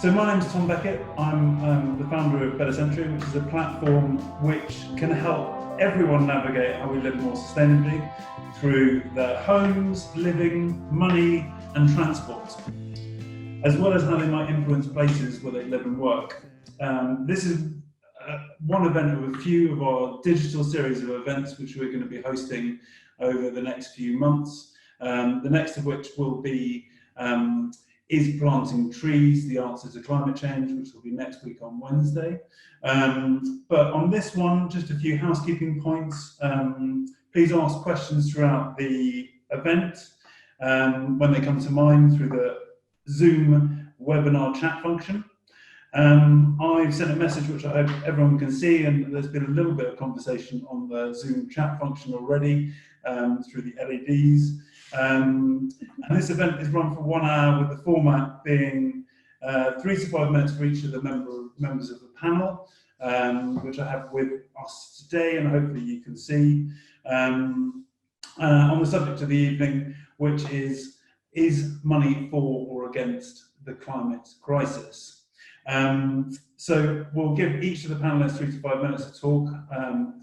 So my name's Tom Beckett. I'm the founder of Better Century, which is a platform which can help everyone navigate how we live more sustainably through their homes, living, money and transport, as well as how they might influence places where they live and work. This is one event of a few of our digital series of events which we're going to be hosting over the next few months. The next of which will be Is Planting Trees the Answer to Climate Change, which will be next week on Wednesday. But on this one, just a few housekeeping points. Please ask questions throughout the event when they come to mind through the Zoom webinar chat function. I've sent a message which I hope everyone can see, and there's been a little bit of conversation on the Zoom chat function already through the LEDs. And this event is run for 1 hour, with the format being 3 to 5 minutes for each of the members of the panel, which I have with us today, and hopefully you can see, on the subject of the evening, which is money for or against the climate crisis? So we'll give each of the panelists 3 to 5 minutes to talk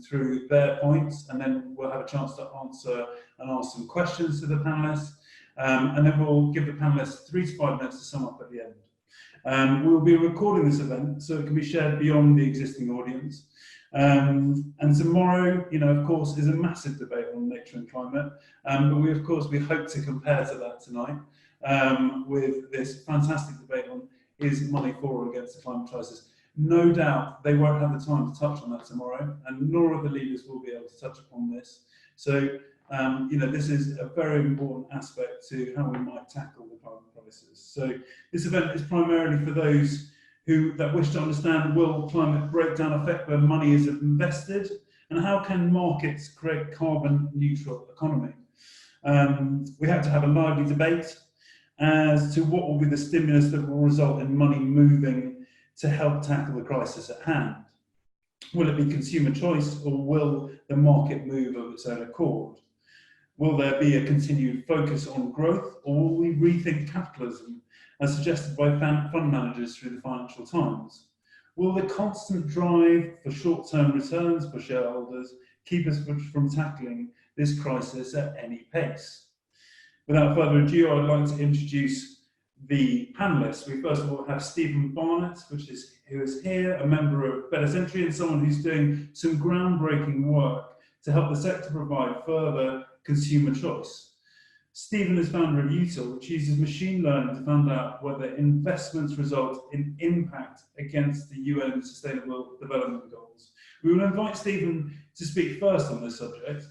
through their points, and then we'll have a chance to answer and ask some questions to the panelists, and then we'll give the panelists 3 to 5 minutes to sum up at the end. We'll be recording this event so it can be shared beyond the existing audience. And tomorrow, of course, is a massive debate on nature and climate, but we hope to compare to that tonight with this fantastic debate on is money for or against the climate crisis. No doubt they won't have the time to touch on that tomorrow, and nor of the leaders will be able to touch upon this. So, this is a very important aspect to how we might tackle the climate crisis. So this event is primarily for those that wish to understand, will climate breakdown affect where money is invested, and how can markets create carbon neutral economy? We have to have a lively debate as to what will be the stimulus that will result in money moving to help tackle the crisis at hand. Will it be consumer choice, or will the market move of its own accord? Will there be a continued focus on growth, or will we rethink capitalism as suggested by fund managers through the Financial Times? Will the constant drive for short-term returns for shareholders keep us from tackling this crisis at any pace? Without further ado, I'd like to introduce the panelists. We first of all have Stephen Barnett, who is here, a member of Better Century and someone who's doing some groundbreaking work to help the sector provide further consumer choice. Stephen is founder of Util, which uses machine learning to find out whether investments result in impact against the UN Sustainable Development Goals. We will invite Stephen to speak first on this subject,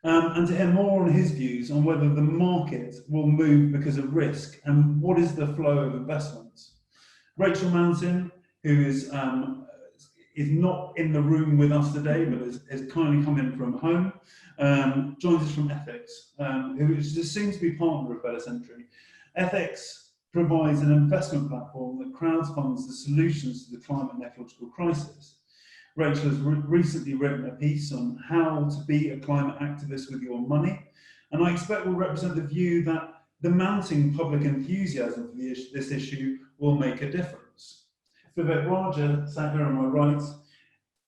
and to hear more on his views on whether the market will move because of risk and what is the flow of investments. Rachel Mountain, who is not in the room with us today, but has kindly come in from home, joins us from Ethics, who is a soon-to-be partner of Better Century. Ethics provides an investment platform that crowdfunds the solutions to the climate and ecological crisis. Rachel has recently written a piece on how to be a climate activist with your money, and I expect will represent the view that the mounting public enthusiasm for this issue will make a difference. Vivek Raja, sat here on my right,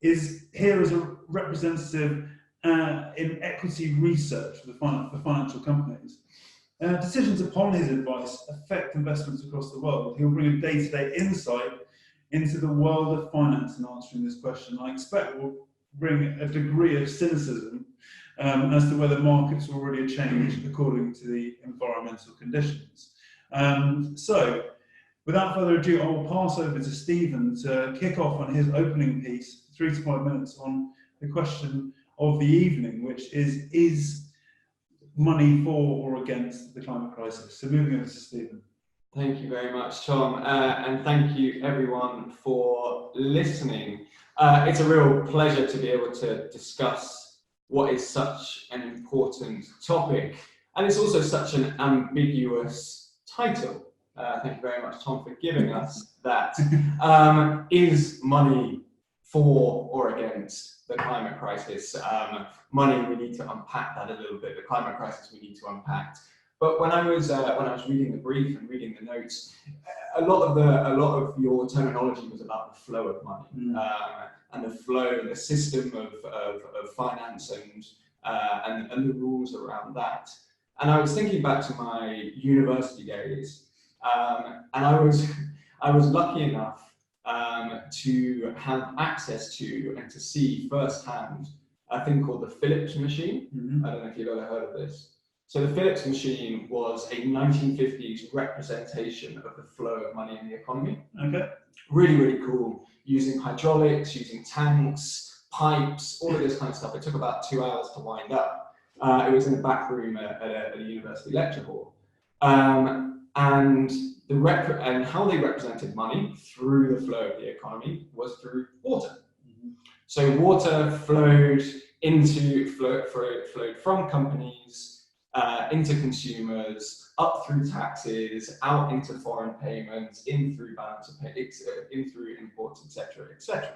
is here as a representative in equity research for financial companies. Decisions upon his advice affect investments across the world. He'll bring a day-to-day insight into the world of finance in answering this question. I expect will bring a degree of cynicism as to whether markets will really change according to the environmental conditions. So, without further ado, I will pass over to Stephen to kick off on his opening piece, 3 to 5 minutes, on the question of the evening, which is money for or against the climate crisis? So moving over to Stephen. Thank you very much, Tom, and thank you everyone for listening. It's a real pleasure to be able to discuss what is such an important topic, and it's also such an ambiguous title. Thank you very much, Tom, for giving us that. Is money for or against the climate crisis? Money, we need to unpack that a little bit. The climate crisis, we need to unpack. But when I was reading the brief and reading the notes, a lot of your terminology was about the flow of money, and the flow and the system of finance and the rules around that. And I was thinking back to my university days, and I was lucky enough to have access to and to see firsthand a thing called the Phillips machine. I don't know if you've ever heard of this. So the Phillips machine was a 1950s representation of the flow of money in the economy. Okay. Really, really cool. Using hydraulics, using tanks, pipes, all of this kind of stuff. It took about 2 hours to wind up. It was in the back room at a university lecture hall. And how they represented money through the flow of the economy was through water. So water flowed from companies into consumers, up through taxes, out into foreign payments, in through balance of payments, in through imports, etc., etc.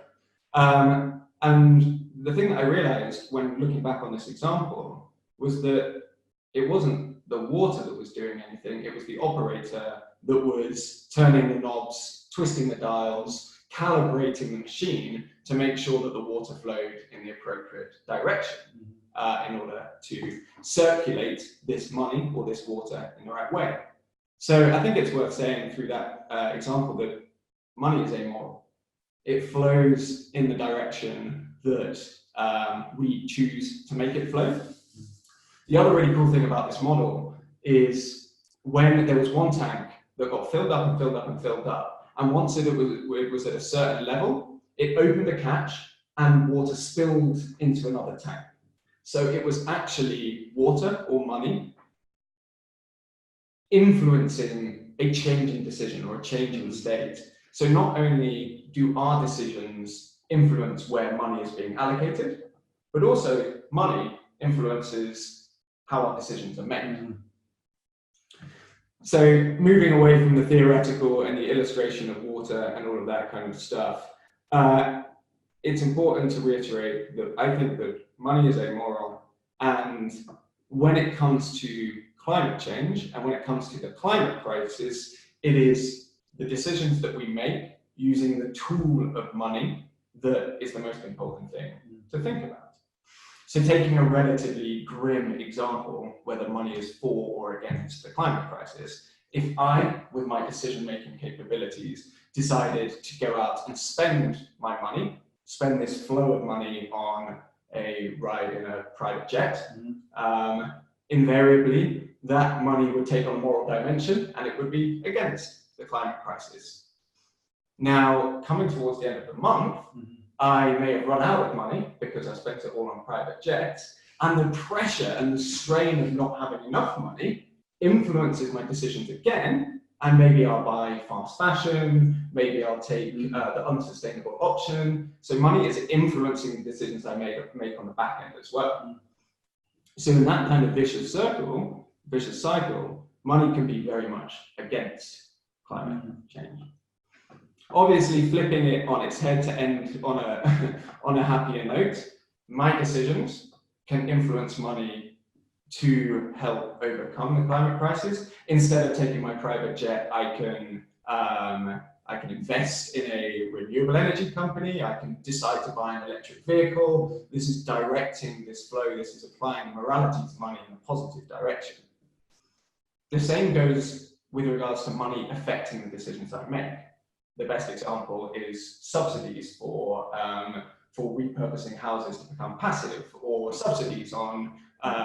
And the thing that I realized when looking back on this example was that it wasn't the water that was doing anything, it was the operator that was turning the knobs, twisting the dials, calibrating the machine to make sure that the water flowed in the appropriate direction in order to circulate this money or this water in the right way. So I think it's worth saying through that example that money is amoral. It flows in the direction that we choose to make it flow. The other really cool thing about this model is when there was one tank that got filled up and filled up and filled up, and once it was at a certain level, it opened a catch and water spilled into another tank. So it was actually water or money influencing a change in decision or a change in state. So not only do our decisions influence where money is being allocated, but also money influences how our decisions are made. So moving away from the theoretical and the illustration of water and all of that kind of stuff, it's important to reiterate that I think that money is amoral, and when it comes to climate change and when it comes to the climate crisis, it is the decisions that we make using the tool of money that is the most important thing to think about. So taking a relatively grim example, whether money is for or against the climate crisis, if I, with my decision-making capabilities, decided to go out and spend my money, spend this flow of money on a ride in a private jet, invariably that money would take on a moral dimension and it would be against the climate crisis. Now, coming towards the end of the month, I may have run out of money because I spent it all on private jets, and the pressure and the strain of not having enough money influences my decisions again, and maybe I'll buy fast fashion, maybe I'll take the unsustainable option. So money is influencing the decisions I make on the back end as well. So in that kind of vicious cycle, money can be very much against climate change. Obviously, flipping it on its head to end on a happier note, my decisions can influence money to help overcome the climate crisis. Instead of taking my private jet, I can invest in a renewable energy company. I can decide to buy an electric vehicle. This is directing this flow. This is applying morality to money in a positive direction. The same goes with regards to money affecting the decisions I make. The best example is subsidies for repurposing houses to become passive, or subsidies on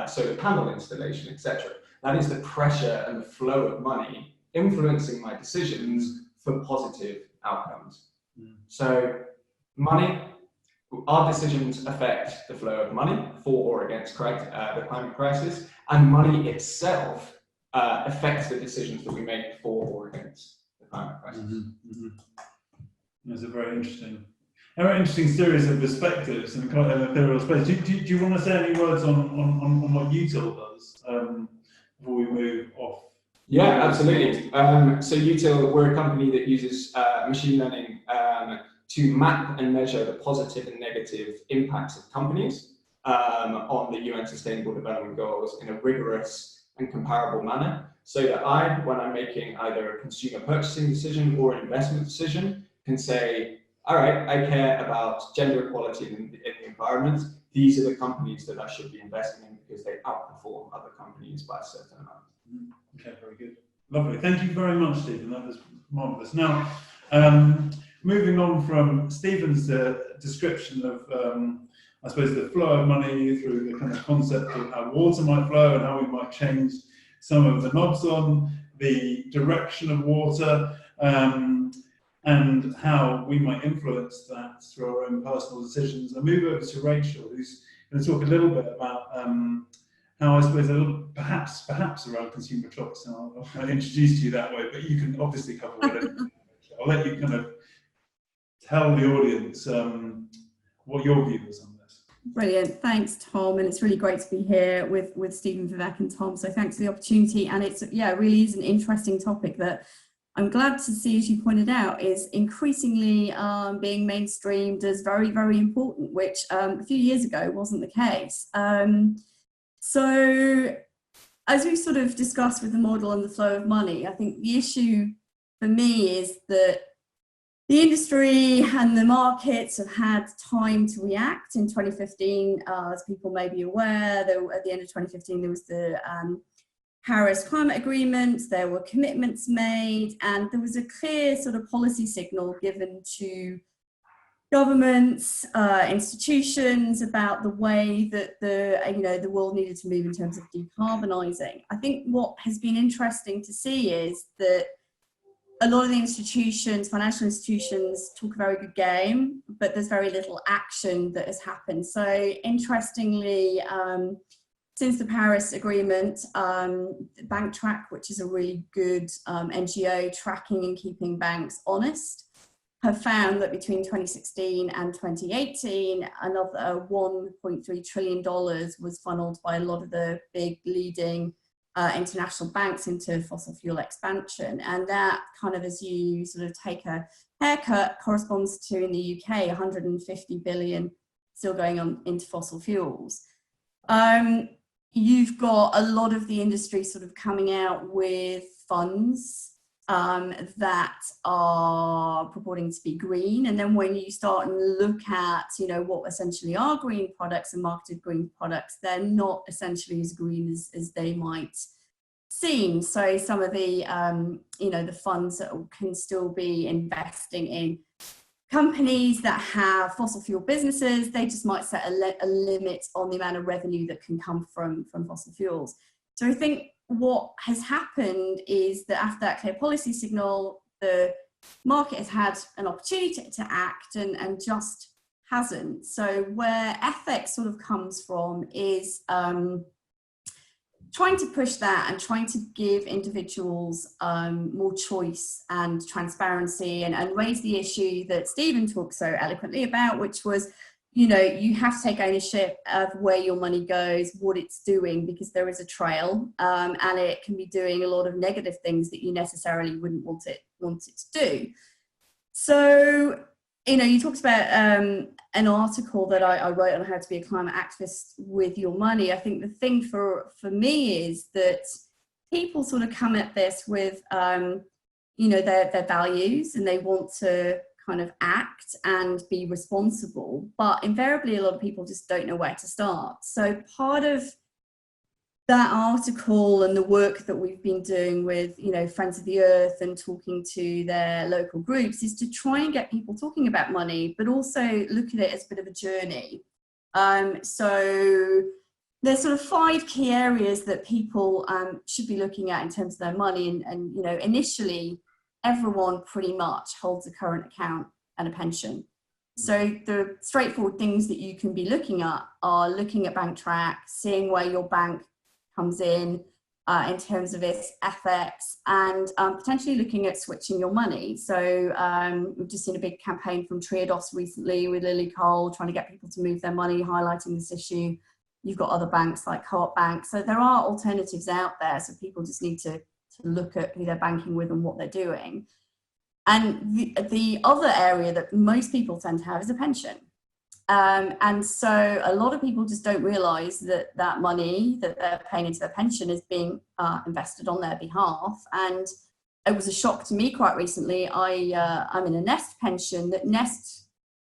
solar panel installation, etc. That is the pressure and the flow of money influencing my decisions for positive outcomes. So money, our decisions affect the flow of money for or against the climate crisis, and money itself affects the decisions that we make for or against the climate crisis. It's a very interesting series of perspectives and kind of ethereal space. Do you want to say any words on what Util does before we move off? Yeah, absolutely. So Util, we're a company that uses machine learning to map and measure the positive and negative impacts of companies on the UN Sustainable Development Goals in a rigorous and comparable manner. so that I, when I'm making either a consumer purchasing decision or an investment decision, can say, all right, I care about gender equality in the environment. These are the companies that I should be investing in because they outperform other companies by a certain amount. Okay, very good. Lovely. Thank you very much, Stephen. That was marvellous. Now, moving on from Stephen's description of, I suppose, the flow of money through the kind of concept of how water might flow and how we might change some of the knobs on the direction of water, and how we might influence that through our own personal decisions. I'll move over to Rachel, who's going to talk a little bit about how, I suppose, a little, perhaps around consumer choice, and I'll introduce you that way, but you can obviously cover whatever. I'll let you kind of tell the audience what your view is on this. Brilliant, thanks Tom, and it's really great to be here with Stephen, Vivek and Tom, so thanks for the opportunity. And it's, yeah, it really is an interesting topic that I'm glad to see, as you pointed out, is increasingly being mainstreamed as very, very important, which a few years ago wasn't the case. So as we sort of discussed with the model and the flow of money, I think the issue for me is that the industry and the markets have had time to react. In 2015, as people may be aware, at the end of 2015, there was the Paris Climate Agreement, there were commitments made, and there was a clear sort of policy signal given to governments, institutions about the way that the world needed to move in terms of decarbonising. I think what has been interesting to see is that a lot of the institutions, financial institutions, talk a very good game, but there's very little action that has happened. So interestingly, since the Paris Agreement, BankTrack, which is a really good NGO tracking and keeping banks honest, have found that between 2016 and 2018, another $1.3 trillion was funneled by a lot of the big leading international banks into fossil fuel expansion. And that kind of, as you sort of take a haircut, corresponds to, in the UK, 150 billion still going on into fossil fuels. You've got a lot of the industry sort of coming out with funds that are purporting to be green, and then when you start and look at, you know, what essentially are green products and marketed green products, they're not essentially as green as they might seem. So some of the you know, the funds that can still be investing in companies that have fossil fuel businesses, they just might set a limit on the amount of revenue that can come from fossil fuels. So I think what has happened is that after that clear policy signal, the market has had an opportunity to act and just hasn't. So where ethics sort of comes from is trying to push that and trying to give individuals more choice and transparency, and raise the issue that Stephen talked so eloquently about, which was, you know, you have to take ownership of where your money goes, what it's doing, because there is a trail, and it can be doing a lot of negative things that you necessarily wouldn't want it to do. So, you know, you talked about an article that I wrote on how to be a climate activist with your money. I think the thing for me is that people sort of come at this with, you know, their values, and they want to kind of act and be responsible, but invariably a lot of people just don't know where to start. So part of that article and the work that we've been doing with, you know, Friends of the Earth and talking to their local groups is to try and get people talking about money, but also look at it as a bit of a journey. So there's sort of 5 key areas that people should be looking at in terms of their money, and you know, initially everyone pretty much holds a current account and a pension. So the straightforward things that you can be looking at are looking at BankTrack, seeing where your bank comes in terms of its ethics, and potentially looking at switching your money. So we've just seen a big campaign from Triodos recently with Lily Cole trying to get people to move their money, highlighting this issue. You've got other banks like Co-op Bank. So there are alternatives out there. So people just need to look at who they're banking with and what they're doing. And the other area that most people tend to have is a pension. And so a lot of people just don't realise that that money that they're paying into their pension is being invested on their behalf. And it was a shock to me quite recently. I'm in a Nest pension. That Nest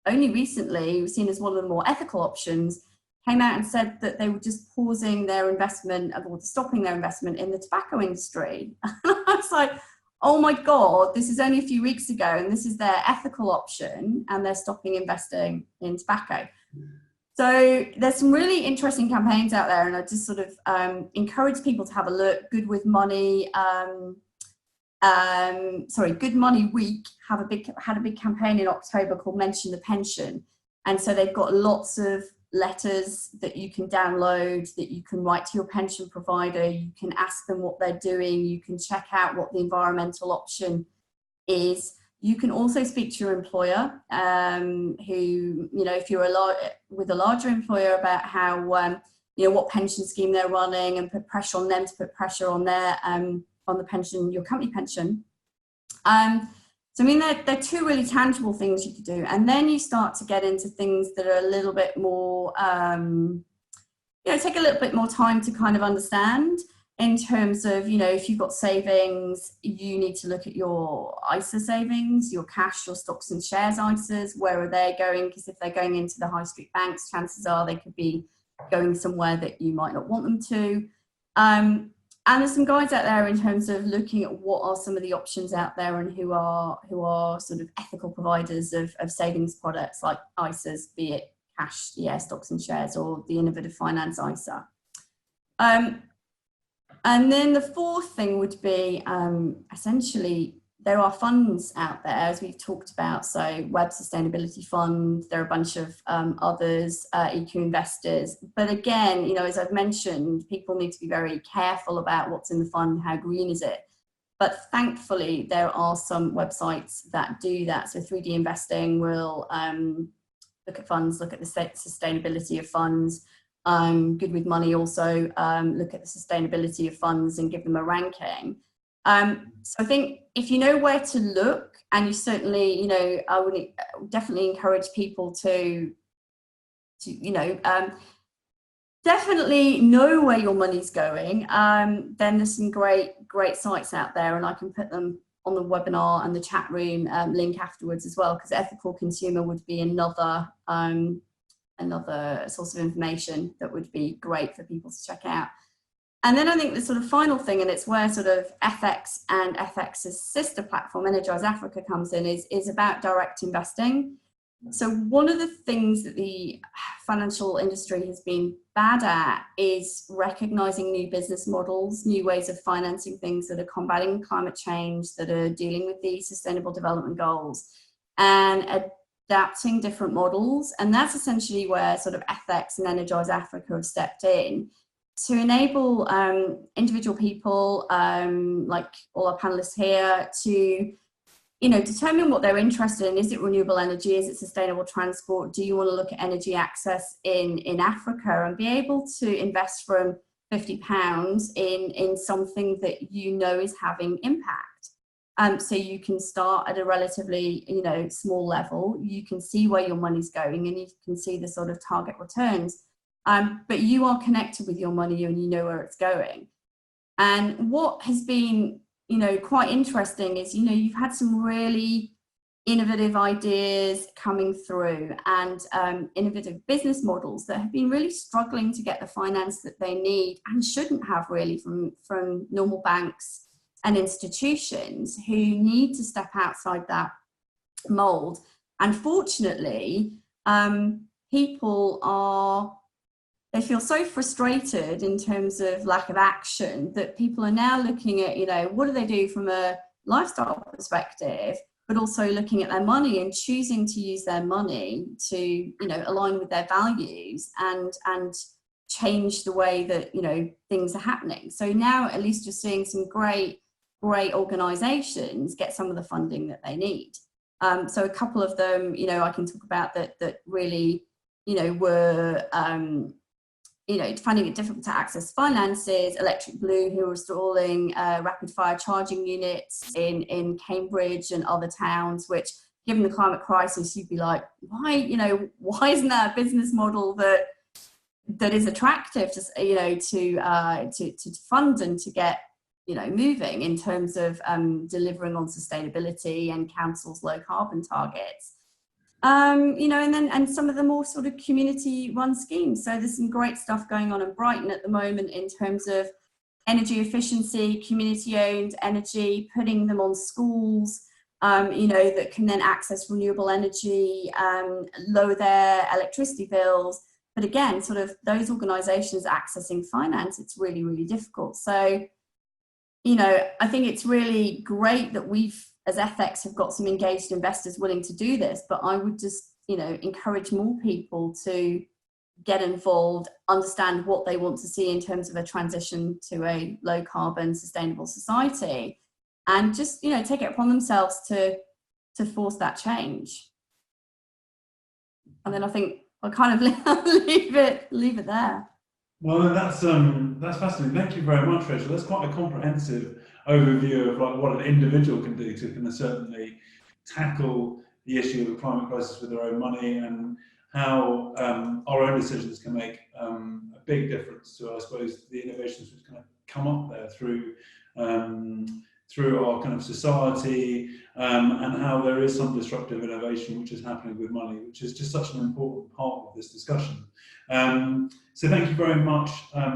only recently was seen as one of the more ethical options, came out and said that they were just pausing their investment or stopping their investment in the tobacco industry. And I was like, oh my God, this is only a few weeks ago and this is their ethical option and they're stopping investing in tobacco. So there's some really interesting campaigns out there, and I just sort of encourage people to have a look. Good Money Week had a big campaign in October called Mention the Pension. And so they've got lots of letters that you can download, that you can write to your pension provider, you can ask them what they're doing, you can check out what the environmental option is. You can also speak to your employer, who, if you're with a larger employer, about how, what pension scheme they're running, and put pressure on them to put pressure on their, on the pension, your company pension. So, I mean, they're two really tangible things you could do. And then you start to get into things that are a little bit more, take a little bit more time to kind of understand, in terms of, if you've got savings, you need to look at your ISA savings, your cash, your stocks and shares ISAs. Where are they going? Because if they're going into the high street banks, chances are they could be going somewhere that you might not want them to. And there's some guides out there in terms of looking at what are some of the options out there, and who are sort of ethical providers of savings products like ISAs, be it cash, stocks and shares, or the innovative finance ISA. And then the fourth thing would be, essentially, there are funds out there, as we've talked about. So Web Sustainability Fund, there are a bunch of others, EQ Investors. But again, as I've mentioned, people need to be very careful about what's in the fund, how green is it. But thankfully, there are some websites that do that. So 3D Investing will look at funds, look at the sustainability of funds. Good with Money also look at the sustainability of funds and give them a ranking. So I think if you know where to look, and you certainly, I would definitely encourage people to definitely know where your money's going. Then there's some great sites out there, and I can put them on the webinar and the chat room link afterwards as well, because Ethical Consumer would be another source of information that would be great for people to check out. And then I think the sort of final thing, and it's where sort of FX and FX's sister platform, Energize Africa, comes in, is about direct investing. So one of the things that the financial industry has been bad at is recognizing new business models, new ways of financing things that are combating climate change, that are dealing with the Sustainable Development Goals, and adapting different models. And that's essentially where sort of FX and Energize Africa have stepped in to enable individual people, like all our panelists here, to determine what they're interested in. Is it renewable energy? Is it sustainable transport? Do you want to look at energy access in Africa, and be able to invest from £50 in something that is having impact? So you can start at a relatively small level. You can see where your money's going, and you can see the sort of target returns. But you are connected with your money, and you know where it's going. And what has been quite interesting is, you've had some really innovative ideas coming through, and innovative business models that have been really struggling to get the finance that they need, and shouldn't have really, from normal banks and institutions, who need to step outside that mold. And fortunately, people they feel so frustrated in terms of lack of action, that people are now looking at, what do they do from a lifestyle perspective, but also looking at their money and choosing to use their money to, align with their values and change the way that, things are happening. So now at least you're seeing some great organizations get some of the funding that they need. So a couple of them, I can talk about that really, were, finding it difficult to access finances. Electric Blue, who are installing rapid fire charging units in Cambridge and other towns, which given the climate crisis, you'd be like, why isn't that a business model that is attractive to fund and to get moving in terms of delivering on sustainability and councils' low carbon targets. And some of the more sort of community run schemes. So there's some great stuff going on in Brighton at the moment in terms of energy efficiency, community owned energy, putting them on schools, that can then access renewable energy, lower their electricity bills. But again, sort of those organisations accessing finance, it's really, really difficult. So, I think it's really great that we've, as FX, have got some engaged investors willing to do this, but I would just, encourage more people to get involved, understand what they want to see in terms of a transition to a low carbon, sustainable society, and just, take it upon themselves to force that change. And then I think I'll kind of leave it there. Well, that's fascinating. Thank you very much, Rachel. That's quite a comprehensive overview of like what an individual can do to kind of certainly tackle the issue of the climate crisis with their own money, and how our own decisions can make a big difference to, I suppose, the innovations which kind of come up there through our kind of society, and how there is some disruptive innovation which is happening with money, which is just such an important part of this discussion. So thank you very much,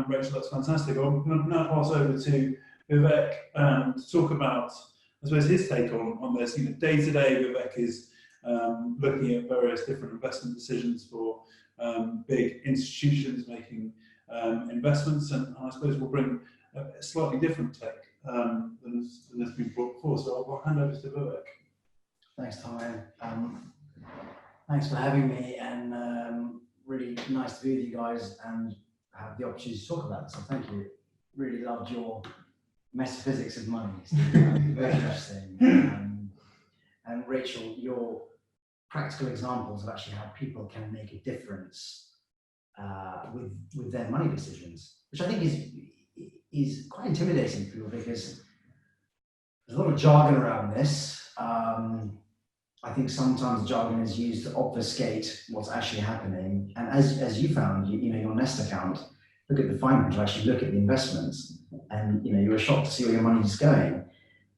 Rachel, that's fantastic. I'm going to now pass over to Vivek to talk about, I suppose, his take on this. Day-to-day, Vivek is looking at various different investment decisions for big institutions making investments, and I suppose we'll bring a slightly different take than has been brought before. So I'll hand over to Vivek. Thanks, Tom. Thanks for having me, and really nice to be with you guys and have the opportunity to talk about it. So thank you. Really loved your metaphysics of money. Very interesting. And Rachel, your practical examples of actually how people can make a difference with their money decisions, which I think is quite intimidating for people, because there's a lot of jargon around this. I think sometimes jargon is used to obfuscate what's actually happening. And as you found, your Nest account, look at the fine print, actually look at the investments, and you were shocked to see where your money is going.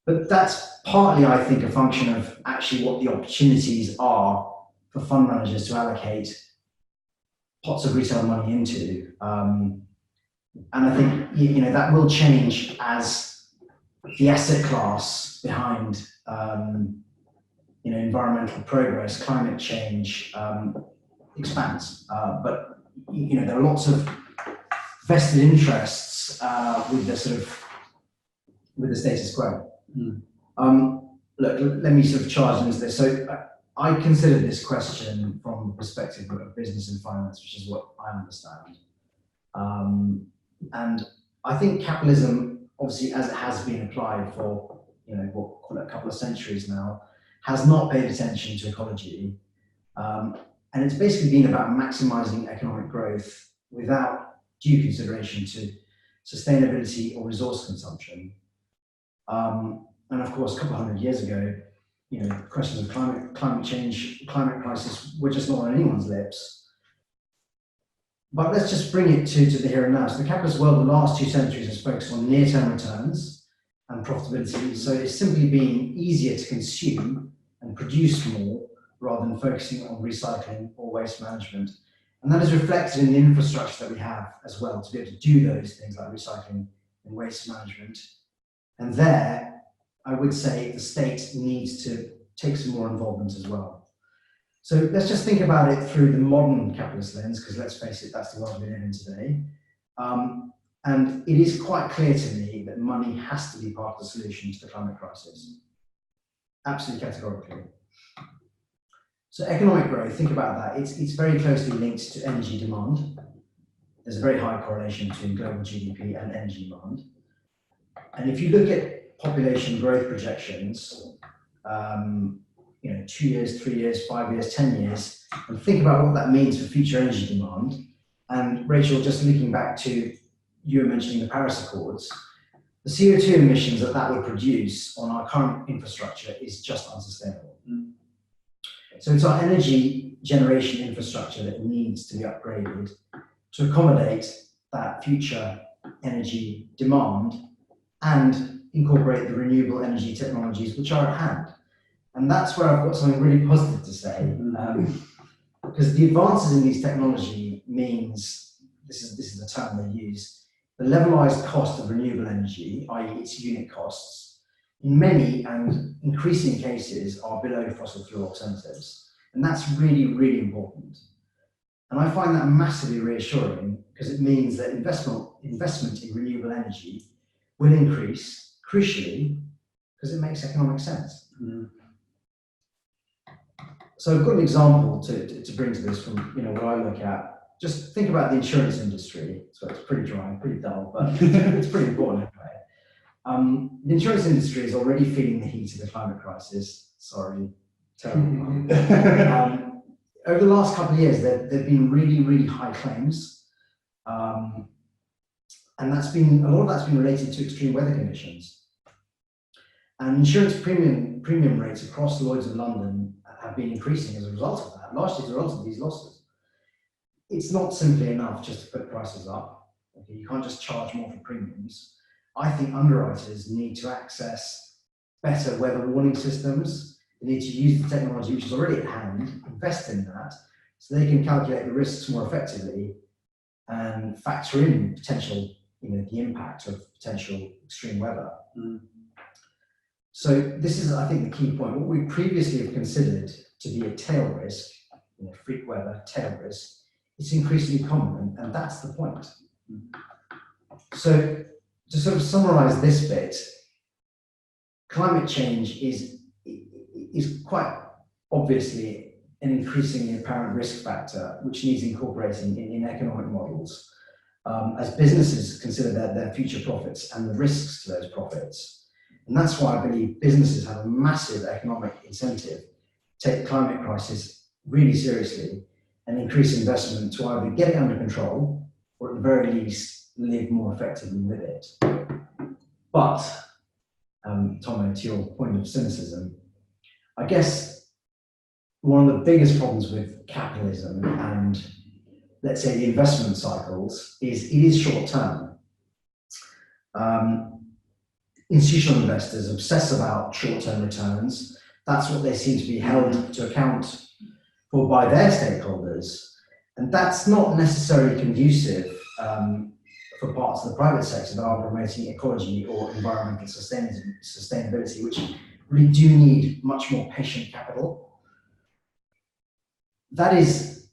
But that's partly, I think, a function of actually what the opportunities are for fund managers to allocate pots of retail money into. And I think that will change as the asset class behind environmental progress, climate change expands. But there are lots of vested interests with the status quo. Look, let me sort of charge into this. So I consider this question from the perspective of business and finance, which is what I understand. And I think capitalism, obviously, as it has been applied for, call it a couple of centuries now, has not paid attention to ecology. And it's basically been about maximizing economic growth without due consideration to sustainability or resource consumption. And of course, a couple of hundred years ago, questions of climate change, climate crisis were just not on anyone's lips. But let's just bring it to the here and now. So the capitalist world, the last 2 centuries, has focused on near-term returns and profitability. So it's simply been easier to consume and produce more rather than focusing on recycling or waste management. And that is reflected in the infrastructure that we have as well, to be able to do those things like recycling and waste management. And there, I would say the state needs to take some more involvement as well. So let's just think about it through the modern capitalist lens, because let's face it, that's the world we live in today. And it is quite clear to me that money has to be part of the solution to the climate crisis. Absolutely categorically. So economic growth, think about that. It's very closely linked to energy demand. There's a very high correlation between global GDP and energy demand. And if you look at population growth projections, 2 years, 3 years, 5 years, 10 years, and think about what that means for future energy demand. And Rachel, just looking back to you were mentioning the Paris Accords, the CO2 emissions that would produce on our current infrastructure is just unsustainable. So it's our energy generation infrastructure that needs to be upgraded to accommodate that future energy demand and incorporate the renewable energy technologies which are at hand. And that's where I've got something really positive to say, because the advances in these technology means, this is the term they use, the levelized cost of renewable energy, i.e. its unit costs, in many and increasing cases are below fossil fuel alternatives. And that's really, really important. And I find that massively reassuring because it means that investment in renewable energy will increase, crucially, because it makes economic sense. So I've got an example to bring to this from what I look at. Just think about the insurance industry. So it's pretty dry, pretty dull, but it's pretty important anyway. The insurance industry is already feeling the heat of the climate crisis. Sorry, terrible. Over the last couple of years, there've been really, really high claims, and a lot of that's been related to extreme weather conditions. And insurance premium rates across Lloyd's of London have been increasing as a result of that, largely as a result of these losses. It's not simply enough just to put prices up. Okay, you can't just charge more for premiums. I think underwriters need to access better weather warning systems. They need to use the technology which is already at hand, invest in that, so they can calculate the risks more effectively and factor in potential, the impact of potential extreme weather. So this is, I think, the key point. What we previously have considered to be a tail risk, freak weather, tail risk, it's increasingly common, and that's the point. So to sort of summarize this bit, climate change is quite obviously an increasingly apparent risk factor which needs incorporating in economic models as businesses consider their future profits and the risks to those profits. And that's why I believe businesses have a massive economic incentive to take the climate crisis really seriously and increase investment to either get it under control or at the very least live more effectively with it. But, Tom, to your point of cynicism, I guess one of the biggest problems with capitalism and, let's say, the investment cycles is it is short term. Institutional investors obsess about short-term returns. That's what they seem to be held to account for by their stakeholders. And that's not necessarily conducive for parts of the private sector that are promoting ecology or environmental sustainability, which really do need much more patient capital. That is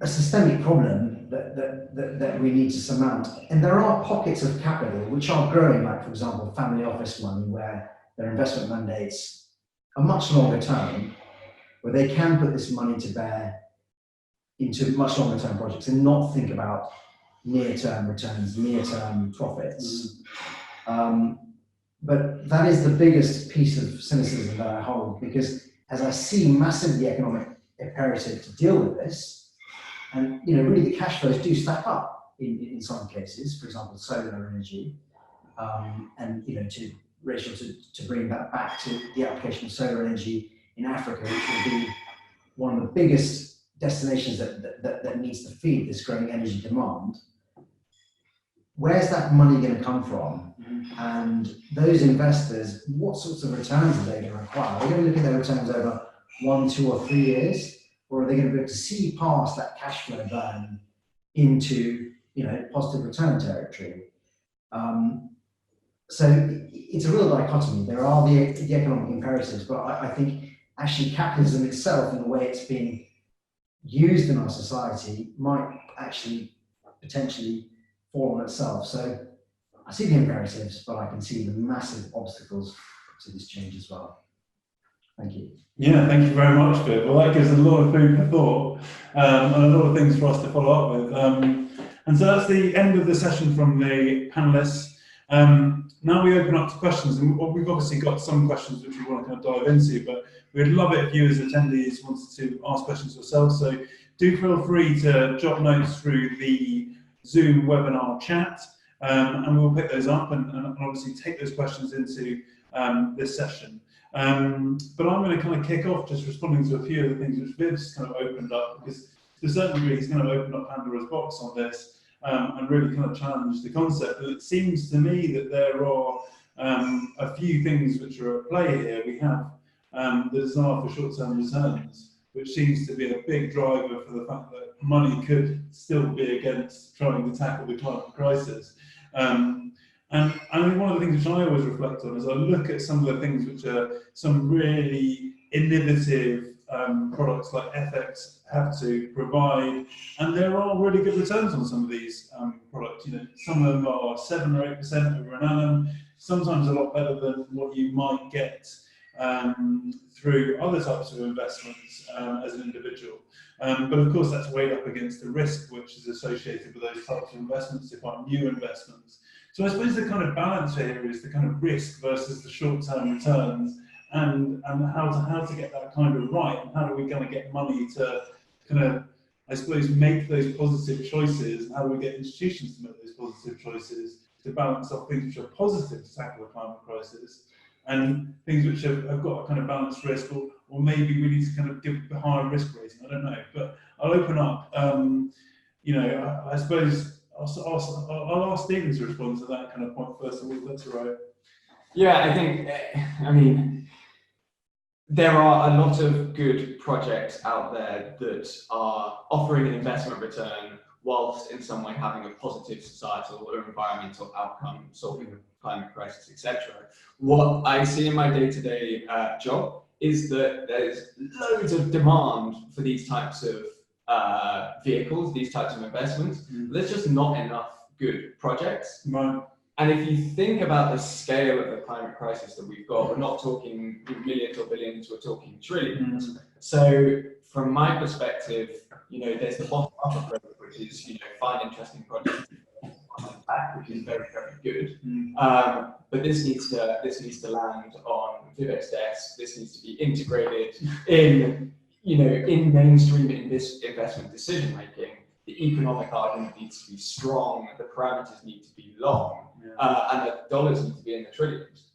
a systemic problem that we need to surmount. And there are pockets of capital which are growing, like, for example, family office money, where their investment mandates are much longer term, where they can put this money to bear into much longer term projects and not think about near-term returns, near-term profits. But that is the biggest piece of cynicism that I hold, because as I see massively economic imperative to deal with this, and really the cash flows do stack up in some cases, for example, solar energy, and Rachel, to bring that back to the application of solar energy in Africa, which will be one of the biggest destinations that needs to feed this growing energy demand. Where's that money going to come from? And those investors, what sorts of returns are they going to require? Are they going to look at their returns over 1, 2, or 3 years? Or are they going to be able to see past that cash flow burn into positive return territory? So it's a real dichotomy. There are the economic imperatives, but I think actually capitalism itself and the way it's being used in our society might actually potentially fall on itself. So I see the imperatives, but I can see the massive obstacles to this change as well. Thank you. Yeah, thank you very much, Viv. Well, that gives a lot of food for thought and a lot of things for us to follow up with. And so that's the end of the session from the panelists. Now we open up to questions, and we've obviously got some questions which we want to kind of dive into, but we'd love it if you as attendees wanted to ask questions yourselves. So do feel free to jot notes through the Zoom webinar chat. and we'll pick those up and obviously take those questions into this session. But I'm going to kind of kick off just responding to a few of the things which Viv's kind of opened up, because to a certain degree he's kind of opened up Pandora's box on this and really kind of challenged the concept. And it seems to me that there are a few things which are at play here. We have the desire for short-term returns, which seems to be a big driver for the fact that money could still be against trying to tackle the climate crisis. And I mean, one of the things which I always reflect on is I look at some of the things which are some really innovative products like FX have to provide, and there are really good returns on some of these products. You know, some of them are 7 or 8% over an annum, sometimes a lot better than what you might get through other types of investments as an individual. But of course, that's weighed up against the risk which is associated with those types of investments, if not new investments. So I suppose the kind of balance here is the kind of risk versus the short-term returns, and how to get that kind of right, and how do we kind of get money to kind of, I suppose, make those positive choices, and how do we get institutions to make those positive choices to balance off things which are positive to tackle the climate crisis, and things which have got a kind of balanced risk, or maybe we need to kind of give a higher risk rating. I don't know, but I'll open up. You know, I suppose I'll ask Stephen to respond to that kind of point first of all, if that's all right. Yeah, I think, I mean, there are a lot of good projects out there that are offering an investment return whilst in some way having a positive societal or environmental outcome, solving the climate crisis, etc. What I see in my day-to-day job is that there's loads of demand for these types of vehicles, these types of investments. There's just not enough good projects. Right. And if you think about the scale of the climate crisis that we've got, we're not talking millions or billions, we're talking trillions. So from my perspective, you know, there's the bottom-up approach, which is, you know, find interesting projects, which is very, very good. But this needs to land on Vivek's desk. This needs to be integrated in, you know, in mainstream in this investment decision making. The economic argument needs to be strong. The parameters need to be long, and the dollars need to be in the trillions.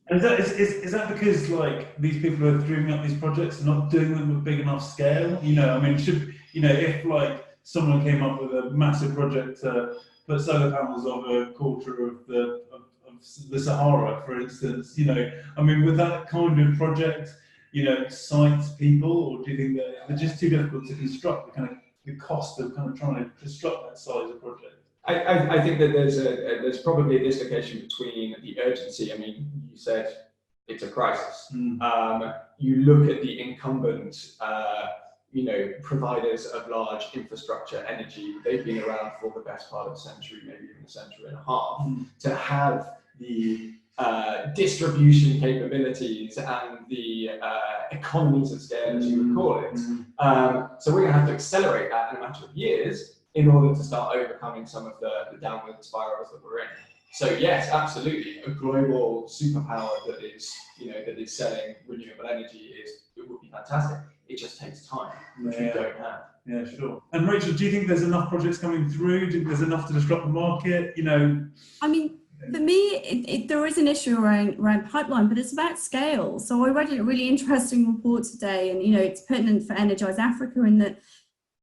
And is that because like these people who are dreaming up these projects are not doing them with big enough scale? You know, I mean, if like someone came up with a massive project to put solar panels over a quarter of the Sahara, for instance, you know, I mean, would that kind of project, you know, excite people, or do you think that they're just too difficult to construct, the cost of kind of trying to construct that size of project? I think that there's probably a dislocation between the urgency. I mean, you said it's a crisis. You look at the incumbent, you know, providers of large infrastructure energy. They've been around for the best part of a century, maybe even a century and a half. To have the distribution capabilities and the economies of scale, as you would call it. So we're going to have to accelerate that in a matter of years in order to start overcoming some of the downward spirals that we're in. So yes, absolutely, a global superpower that is, you know, that is selling renewable energy it would be fantastic. It just takes time, which we don't have. Yeah, sure. And Rachel, do you think there's enough projects coming through? Do you think there's enough to disrupt the market? You know, I mean, for me, there is an issue around pipeline, but it's about scale. So I read a really interesting report today, and you know, it's pertinent for Energize Africa in that,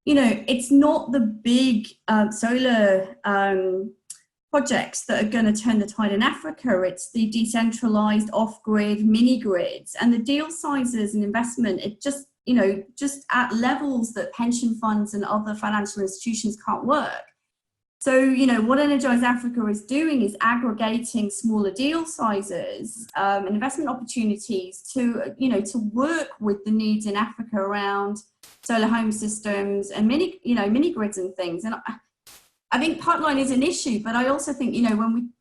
you know, it's not the big solar projects that are going to turn the tide in Africa. It's the decentralized off-grid mini grids, and the deal sizes and investment. It just, you know, just at levels that pension funds and other financial institutions can't work. So, you know, what Energize Africa is doing is aggregating smaller deal sizes and investment opportunities to, you know, to work with the needs in Africa around solar home systems and mini grids and things. And I think pipeline is an issue, but I also think, you know,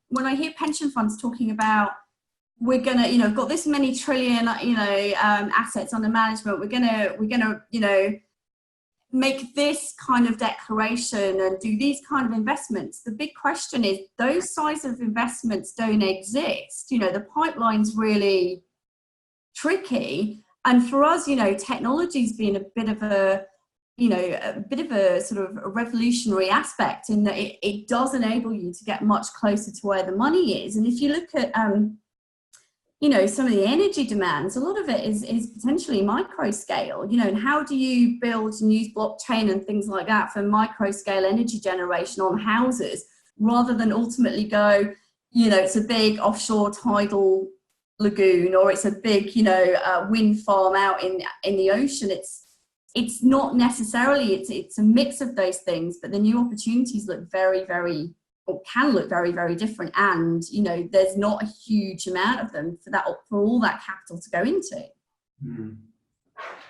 when I hear pension funds talking about we're gonna, you know, got this many trillion, you know, assets under management, we're gonna, you know, make this kind of declaration and do these kind of investments. The big question is those size of investments don't exist. You know, the pipeline's really tricky. And for us, you know, technology's been a bit of a you know, a bit of a sort of a revolutionary aspect in that it does enable you to get much closer to where the money is. And if you look at, you know, some of the energy demands, a lot of it is potentially micro scale, you know, and how do you build and use blockchain and things like that for micro scale energy generation on houses, rather than ultimately go, you know, it's a big offshore tidal lagoon, or it's a big, you know, wind farm out in the ocean. It's not necessarily, it's a mix of those things, but the new opportunities look very, very, or can look very, very different. And, you know, there's not a huge amount of them for all that capital to go into. Mm.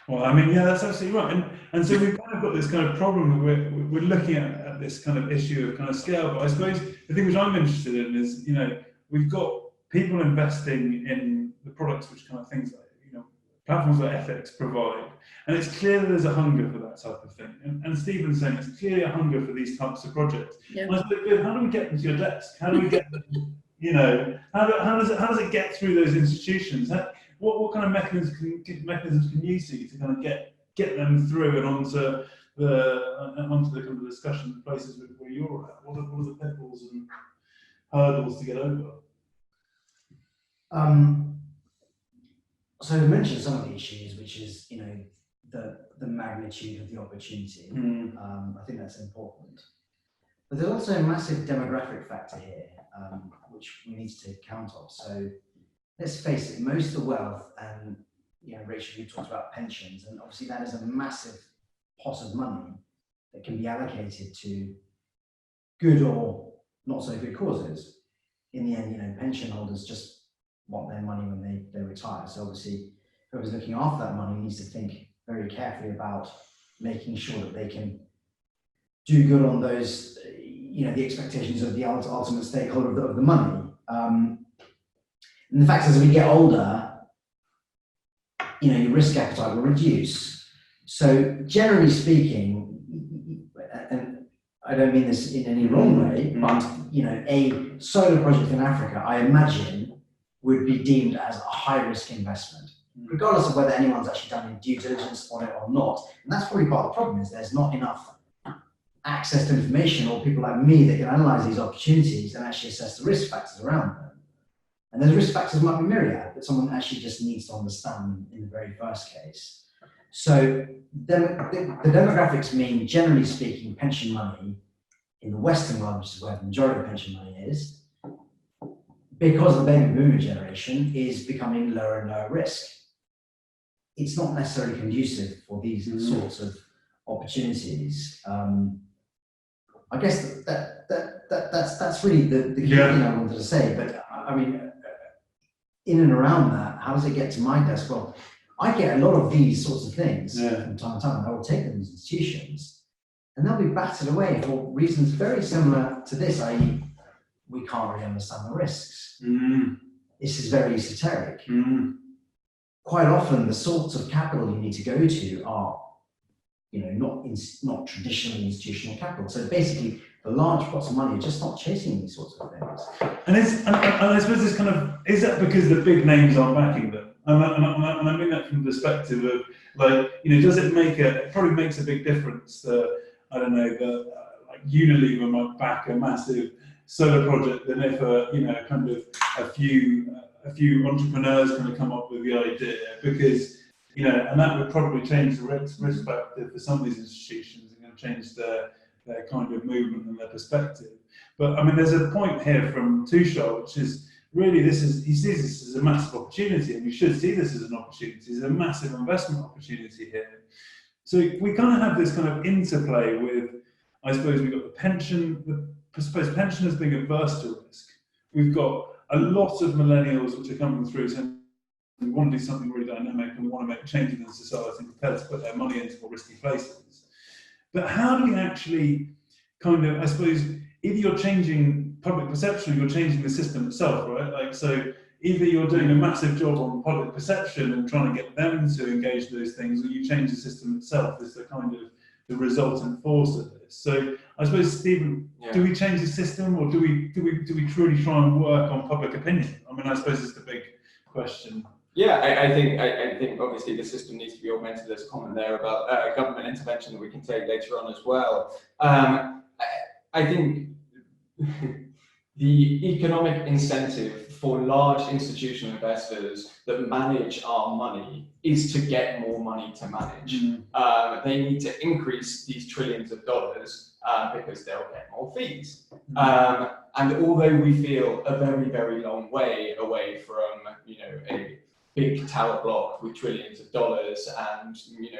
Well, I mean, yeah, that's absolutely right. And so we've kind of got this kind of problem that we're looking at this kind of issue of kind of scale. But I suppose the thing which I'm interested in is, you know, we've got people investing in the products which kind of things like, you know, platforms like ethics provide. And it's clear that there's a hunger for that type of thing. And Stephen's saying it's clearly a hunger for these types of projects. Yeah. And I suppose, how do we get them to your desk? How do we get them, you know, how does it get through those institutions? What kind of mechanisms can you see to kind of get them through and onto the kind of discussion places where you're at? What are the pitfalls and hurdles to get over? So we mentioned some of the issues, which is, you know, the magnitude of the opportunity. I think that's important. But there's also a massive demographic factor here, which we need to take account of. So let's face it, most of the wealth, and you know, Rachel, you talked about pensions, and obviously that is a massive pot of money that can be allocated to good or not so good causes. In the end, you know, pension holders just want their money when they retire. So obviously, whoever's looking after that money needs to think very carefully about making sure that they can do good on those, you know, the expectations of the ultimate stakeholder of the money. And the fact is, as we get older, you know, your risk appetite will reduce. So generally speaking, and I don't mean this in any wrong way, but you know, a solar project in Africa, I imagine, would be deemed as a high-risk investment, regardless of whether anyone's actually done any due diligence on it or not. And that's probably part of the problem, is there's not enough access to information, or people like me that can analyze these opportunities and actually assess the risk factors around them. And those risk factors might be myriad, but someone actually just needs to understand in the very first case. So the demographics mean, generally speaking, pension money in the Western world, which is where the majority of pension money is, because the baby boomer generation is becoming lower and lower risk. It's not necessarily conducive for these sorts of opportunities. I guess that's really the key thing I wanted to say. But I mean, in and around that, how does it get to my desk? Well, I get a lot of these sorts of things from time to time. I will take them to institutions, and they'll be battered away for reasons very similar to this, i.e., we can't really understand the risks. This is very esoteric. Quite often, the sorts of capital you need to go to are, you know, not traditional institutional capital. So basically, the large pots of money are just not chasing these sorts of things. And I suppose this kind of, is that because the big names aren't backing them? And I mean that from the perspective of, like, you know, does it make it probably makes a big difference that, I don't know, like Unilever might back a massive solar project than if you know, kind of a few entrepreneurs kind of come up with the idea, because, you know, and that would probably change the risk factor for some of these institutions, and going to change their kind of movement and their perspective. But I mean, there's a point here from Tushar, which is really, he sees this as a massive opportunity, and we should see this as an opportunity. There's a massive investment opportunity here. So we kind of have this kind of interplay with, I suppose we've got the pension, I suppose pensioners being averse to risk. We've got a lot of millennials which are coming through saying, we want to do something really dynamic and we want to make changes in society and prepared to put their money into more risky places. But how do we actually kind of, I suppose, either you're changing public perception or you're changing the system itself, right? Like, so either you're doing a massive job on public perception and trying to get them to engage those things, or you change the system itself as the kind of the resultant force of this. So I suppose, Stephen, do we change the system, or do we truly try and work on public opinion? I mean, I suppose it's the big question. Yeah, I think obviously the system needs to be augmented. There's a comment there about government intervention that we can take later on as well. I think the economic incentive for large institutional investors that manage our money is to get more money to manage. They need to increase these trillions of dollars because they'll get more fees. And although we feel a very, very long way away from, a big tower block with trillions of dollars and,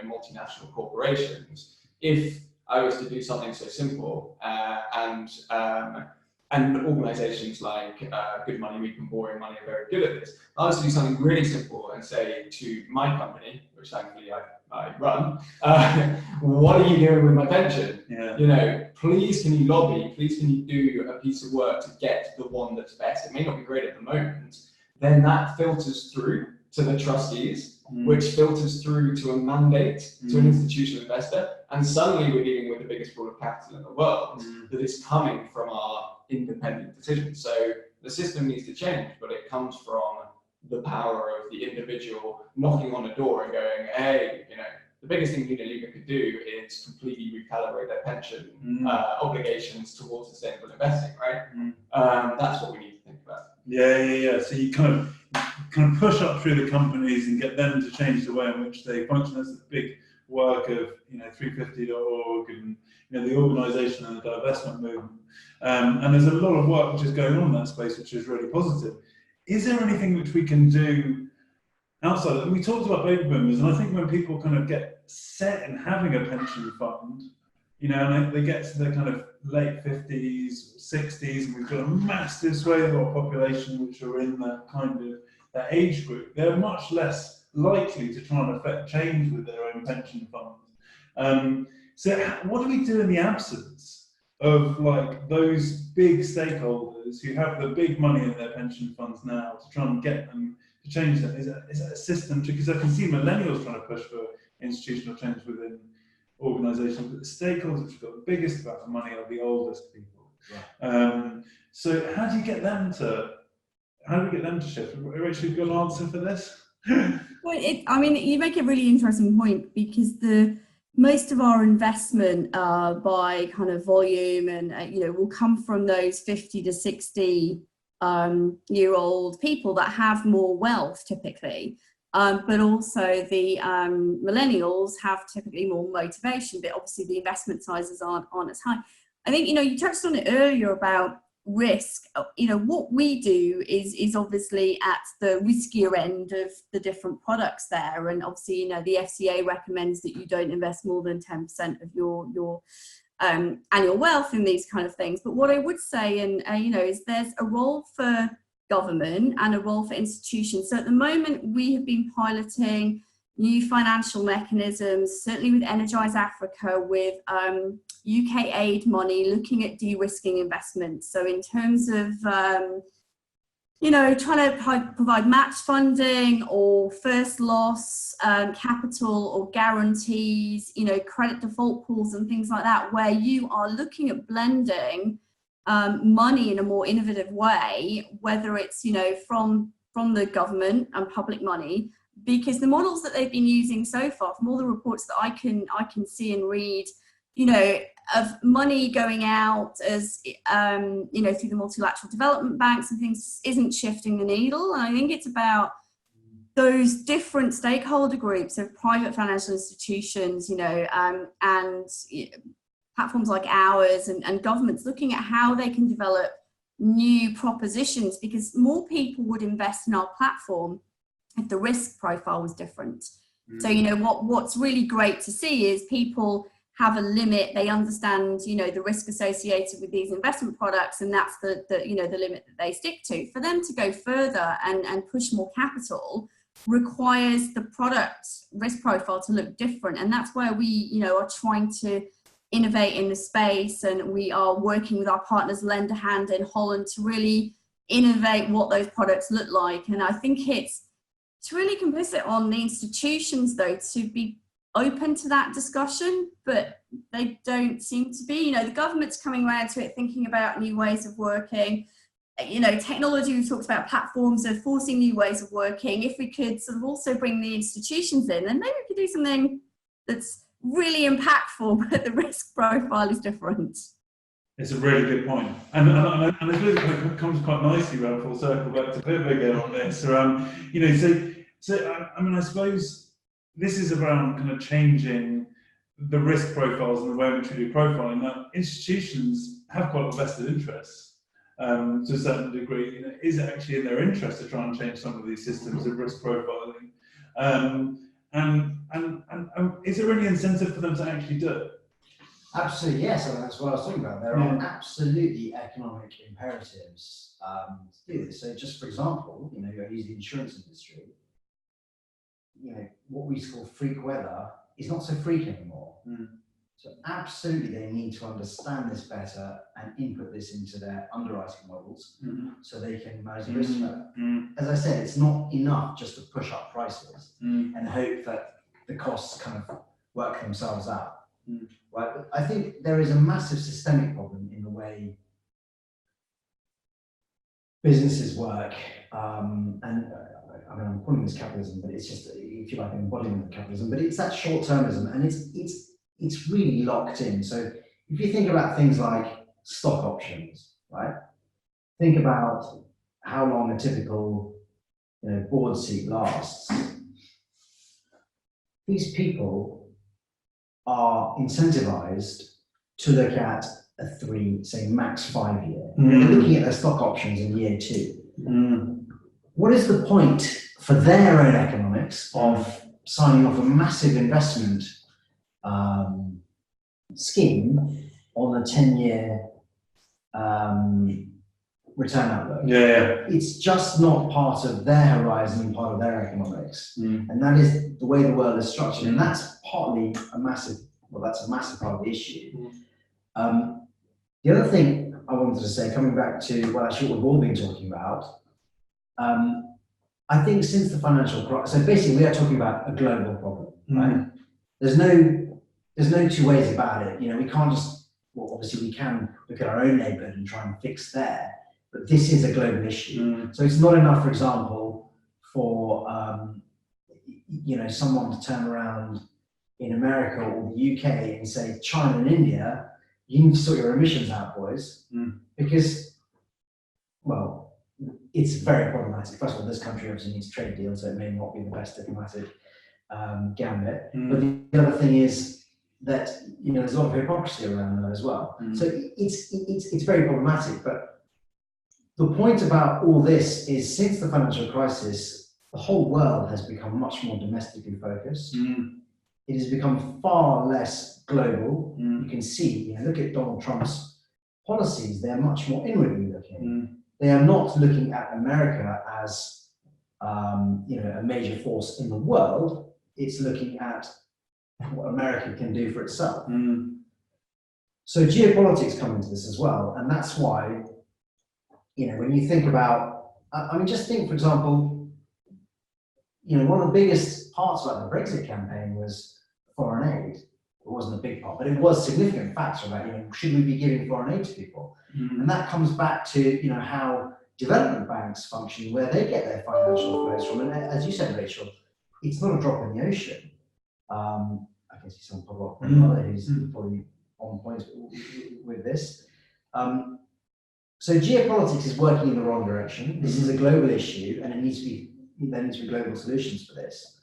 multinational corporations, if I was to do something so simple and organizations like Good Money, Weak and Boring Money are very good at this. I was to do something really simple and say to my company, which thankfully I run, what are you doing with my pension? Yeah. Please can you lobby, please can you do a piece of work to get the one that's best? It may not be great at the moment. Then that filters through to the trustees, which filters through to a mandate to an institutional investor. And suddenly we're dealing with the biggest pool of capital in the world that is coming from our independent decisions. So the system needs to change, but it comes from the power of the individual knocking on a door and going, hey, the biggest thing Unilever could do is completely recalibrate their pension obligations towards sustainable investing, right? That's what we need to think about. Yeah. So you kind of push up through the companies and get them to change the way in which they function. That's the big work of 350.org and the organisation and the divestment movement. And there's a lot of work which is going on in that space, which is really positive. Is there anything which we can do outside of it? We talked about baby boomers, and I think when people kind of get set in having a pension fund, and they get to their kind of late 50s, 60s, and we've got a massive swathe of our population which are in that age group, they're much less likely to try and affect change with their own pension funds. So what do we do in the absence of those big stakeholders who have the big money in their pension funds now to try and get them to change that? Is that a system? Because I can see millennials trying to push for institutional change within organisations, but the stakeholders which have got the biggest amount of money are the oldest people. Right. So how do we get them to shift? Rachel, have you got an answer for this? Well, you make a really interesting point, because most of our investment by kind of volume and will come from those 50 to 60 year old people that have more wealth typically. But also the millennials have typically more motivation, but obviously the investment sizes aren't as high. I think, you touched on it earlier about risk. What we do is obviously at the riskier end of the different products there. And obviously, the FCA recommends that you don't invest more than 10% of your annual wealth in these kind of things. But what I would say, is there's a role for government and a role for institutions. So at the moment, we have been piloting new financial mechanisms, certainly with Energize Africa, with UK aid money, looking at de-risking investments. So in terms of, trying to provide match funding or first loss capital or guarantees, credit default pools and things like that, where you are looking at blending money in a more innovative way, whether it's from the government and public money, because the models that they've been using so far, from all the reports that I can see and read, of money going out as through the multilateral development banks and things, isn't shifting the needle. And I think it's about those different stakeholder groups of private financial institutions, and platforms like ours and governments looking at how they can develop new propositions, because more people would invest in our platform if the risk profile was different. So, what's really great to see is people have a limit. They understand, the risk associated with these investment products, and that's the limit that they stick to. For them to go further and push more capital requires the product risk profile to look different. And that's where we, are trying to innovate in the space, and we are working with our partners Lender Hand in Holland to really innovate what those products look like. And I think it's really complicit on the institutions though to be open to that discussion, but they don't seem to be. The government's coming around to it, thinking about new ways of working. you know, technology, we've talked about platforms of forcing new ways of working. If we could sort of also bring the institutions in, then maybe we could do something that's really impactful, but the risk profile is different. It's a really good point. And I suppose it kind of comes quite nicely around full circle back to Pippa again on this. You know, so I mean, I suppose this is around kind of changing the risk profiles and the way in which we do profiling. Now, institutions have quite a vested interests to a certain degree. You know, is it actually in their interest to try and change some of these systems of risk profiling? And is there any incentive for them to actually do it? Absolutely, yes. I mean, that's what I was talking about. There are absolutely economic imperatives to do this. So, just for example, you know, I use the insurance industry. You know, what we call freak weather is not so freak anymore. So, absolutely, they need to understand this better and input this into their underwriting models so they can manage the risk better. As I said, it's not enough just to push up prices and hope that the costs kind of work themselves out. Right, but I think there is a massive systemic problem in the way businesses work, and I mean, I'm calling this capitalism, but it's just, if you like, an embodiment of capitalism. But it's that short-termism, and it's really locked in. So if you think about things like stock options, right? Think about how long a typical, you know, board seat lasts. These people are incentivized to look at a 3, say max 5 year. They're looking at their stock options in year 2. What is the point for their own economics of signing off a massive investment scheme on a 10-year return outlook? It's just not part of their horizon and part of their economics. And that is the way the world is structured. And that's partly a massive part of the issue. The other thing I wanted to say, coming back to what actually we've all been talking about, I think since the financial crisis, so basically we are talking about a global problem, right? There's no two ways about it. You know, we can't just, well, obviously we can look at our own neighborhood and try and fix there, but this is a global issue. So it's not enough, for example, for you know, someone to turn around in America or the UK and say, China and India, you need to sort your emissions out, boys, because, well, it's very problematic. First of all, this country obviously needs a trade deal, so it may not be the best diplomatic gambit. But the other thing is that, you know, there's a lot of hypocrisy around that as well. So it's very problematic. But the point about all this is, since the financial crisis, the whole world has become much more domestically focused. It has become far less global. You can see, you know, look at Donald Trump's policies, they're much more inwardly looking. They are not looking at America as, you know, a major force in the world. It's looking at what America can do for itself. So geopolitics come into this as well. And that's why, you know, when you think about, I mean, just think, for example, you know, one of the biggest parts about the Brexit campaign was foreign aid. It wasn't a big part, but it was a significant factor about, you know, should we be giving foreign aid to people? And that comes back to, you know, how development banks function, where they get their financial flows from. And as you said, Rachel, it's not a drop in the ocean. I can see some follow-up from Mother who's probably on point with this. So geopolitics is working in the wrong direction. This is a global issue, and there needs to be global solutions for this.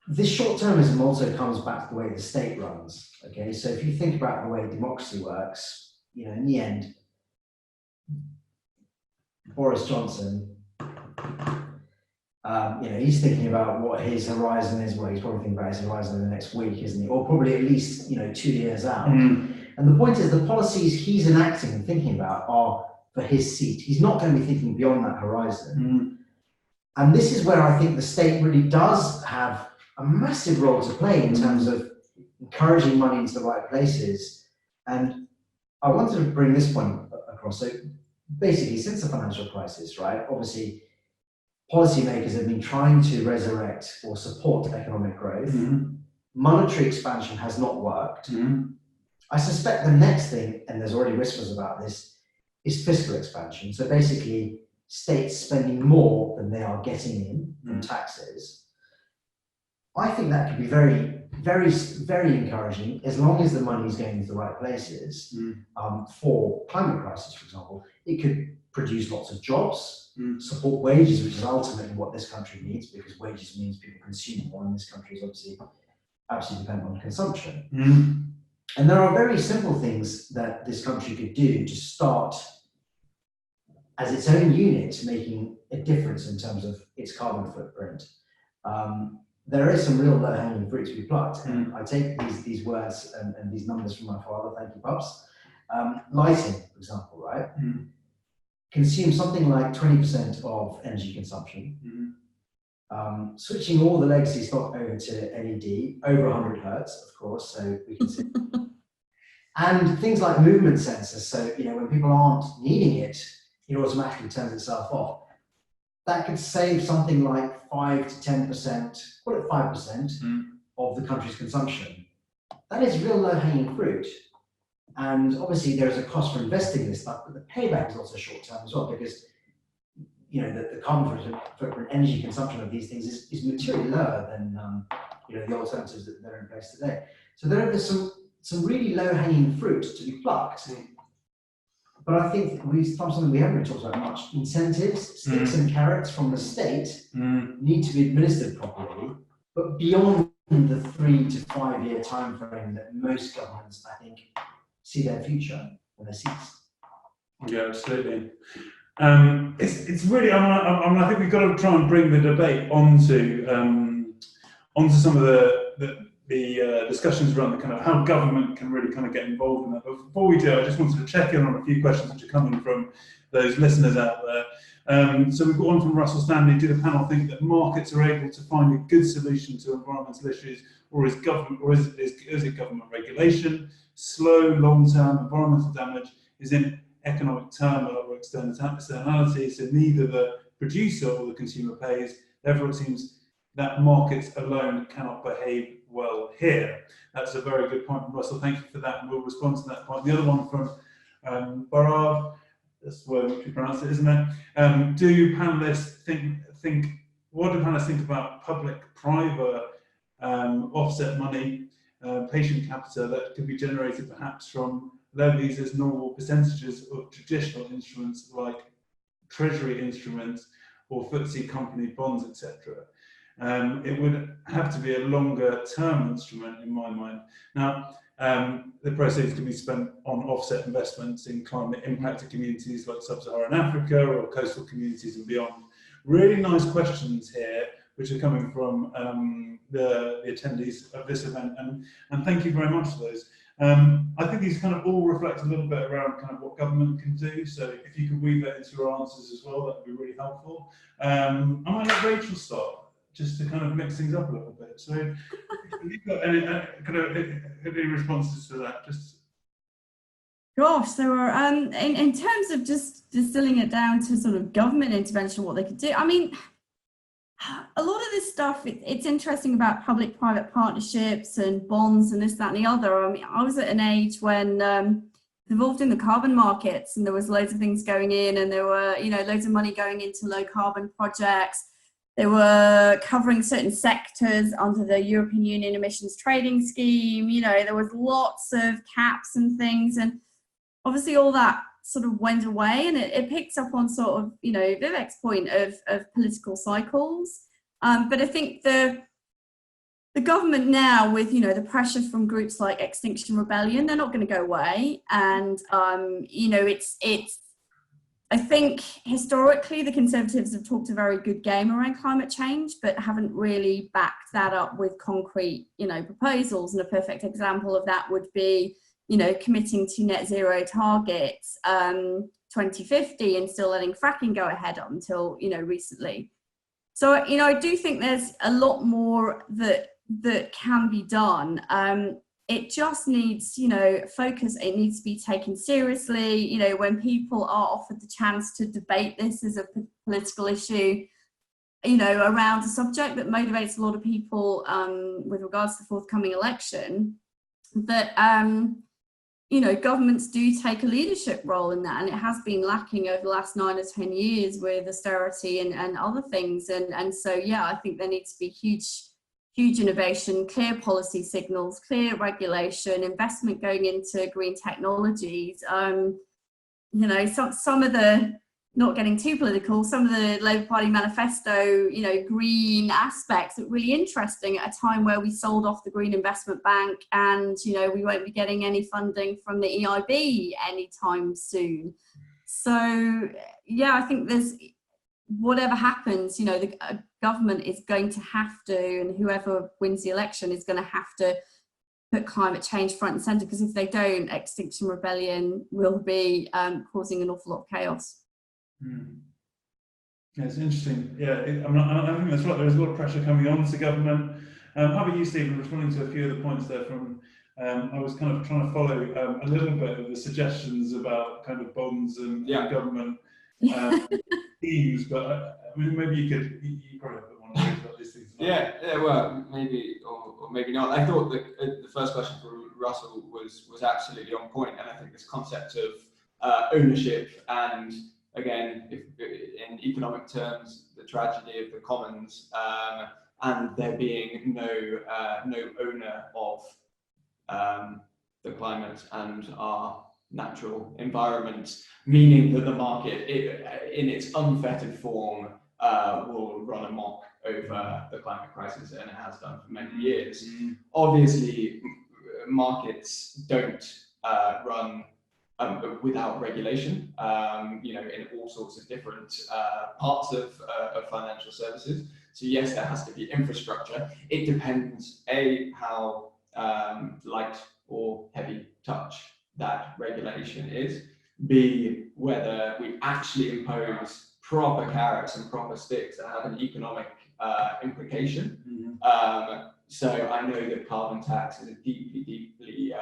This short-termism also comes back to the way the state runs. Okay, so if you think about the way democracy works, you know, in the end, Boris Johnson, you know, he's thinking about what his horizon is. Well, he's probably thinking about his horizon in the next week, isn't he? Or probably at least, you know, 2 years out. And the point is, the policies he's enacting and thinking about are for his seat. He's not going to be thinking beyond that horizon. And this is where I think the state really does have a massive role to play in terms of encouraging money into the right places. And I wanted to bring this point across. So basically, since the financial crisis, right, obviously, policymakers have been trying to resurrect or support economic growth. Monetary expansion has not worked. I suspect the next thing, and there's already whispers about this, is fiscal expansion. So basically, states spending more than they are getting in from taxes. I think that could be very, very, very encouraging as long as the money is going to the right places. For climate crisis, for example, it could produce lots of jobs, support wages, which is ultimately what this country needs, because wages means people consume more, and this country is obviously absolutely dependent on consumption. And there are very simple things that this country could do to start as its own unit making a difference in terms of its carbon footprint. There is some real low-hanging fruit to be plucked, and I take these words and these numbers from my father, thank you, Pops. Lighting, for example, right? Consumes something like 20% of energy consumption. Switching all the legacy stock over to LED, over 100 hertz, of course, so we can see. And things like movement sensors, so when people aren't needing it, it automatically turns itself off. That could save something like 5 to 10%, call it 5% of the country's consumption. That is real low-hanging fruit. And obviously there's a cost for investing this stuff, but the payback is also short-term as well, because the carbon footprint, energy consumption of these things is materially lower than the alternatives that are in place today. So there's some really low-hanging fruit to be plucked. But I think something we haven't really talked about much. Incentives, sticks and carrots from the state need to be administered properly, but beyond the 3 to 5 year time frame that most governments, I think, see their future when they see this. Yeah, absolutely. It's really. I think we've got to try and bring the debate onto some of the discussions around the kind of how government can really kind of get involved in that. But before we do, I just wanted to check in on a few questions which are coming from those listeners out there. So we've got one from Russell Stanley. Do the panel think that markets are able to find a good solution to environmental issues, or is it government regulation? Slow, long-term environmental damage is in economic turmoil or externality, so neither the producer or the consumer pays. Therefore, it seems that markets alone cannot behave well here. That's a very good point from Russell. Thank you for that, and we'll respond to that point. The other one from Barav, that's the way in which we pronounce it, isn't it? Do panelists think? What do panelists think about public-private offset money, patient capital that could be generated perhaps from levies as normal percentages of traditional instruments like treasury instruments or FTSE company bonds, etc.? It would have to be a longer term instrument in my mind. Now, the proceeds can be spent on offset investments in climate impacted communities like sub-Saharan Africa or coastal communities and beyond. Really nice questions here, which are coming from the attendees of this event, and thank you very much for those. I think these kind of all reflect a little bit around kind of what government can do. So if you could weave that into your answers as well, that would be really helpful. I might let Rachel start, just to kind of mix things up a little bit. So if you've got any responses to that, just. Gosh, there were, in terms of just distilling it down to sort of government intervention, what they could do. I mean, a lot of this stuff, it's interesting about public-private partnerships and bonds and this, that, and the other. I mean, I was at an age when involved in the carbon markets, and there was loads of things going in, and there were, loads of money going into low carbon projects. They were covering certain sectors under the European Union emissions trading scheme. There was lots of caps and things, and obviously all that sort of went away, and it picks up on sort of, Vivek's point of political cycles. But I think the government now, with, the pressure from groups like Extinction Rebellion, they're not going to go away. And, I think historically the Conservatives have talked a very good game around climate change, but haven't really backed that up with concrete, proposals. And a perfect example of that would be, committing to net zero targets 2050 and still letting fracking go ahead up until, recently. So, I do think there's a lot more that can be done. It just needs, focus. It needs to be taken seriously. When people are offered the chance to debate this as a political issue, around a subject that motivates a lot of people with regards to the forthcoming election, that you know, governments do take a leadership role in that, and it has been lacking over the last 9 or 10 years with austerity and other things. And so, yeah, I think there needs to be huge innovation, clear policy signals, clear regulation, investment going into green technologies. You know, some of the, not getting too political, some of the Labour Party manifesto, you know, green aspects are really interesting at a time where we sold off the Green Investment Bank, and, you know, we won't be getting any funding from the EIB anytime soon. So, yeah, I think there's, whatever happens, you know, the government is going to have to, and whoever wins the election is going to have to put climate change front and centre, because if they don't, Extinction Rebellion will be causing an awful lot of chaos. Yeah, it's interesting. Yeah, I think that's right. There is a lot of pressure coming on to government. How about you, Stephen? Responding to a few of the points there from, I was kind of trying to follow a little bit of the suggestions about kind of bonds and government themes, but I mean, maybe you probably have a bit more knowledge about these things. Yeah, well, maybe or maybe not. I thought that the first question from Russell was absolutely on point, and I think this concept of ownership, and again, if, in economic terms, the tragedy of the commons, and there being no owner of the climate and our natural environment, meaning that the market, in its unfettered form, will run amok over the climate crisis, and it has done for many years. Obviously, markets don't run without regulation, you know, in all sorts of different parts of financial services. So yes, there has to be infrastructure. It depends, A, how light or heavy touch that regulation is, B, whether we actually impose proper carrots and proper sticks that have an economic implication. So I know that carbon tax is a deeply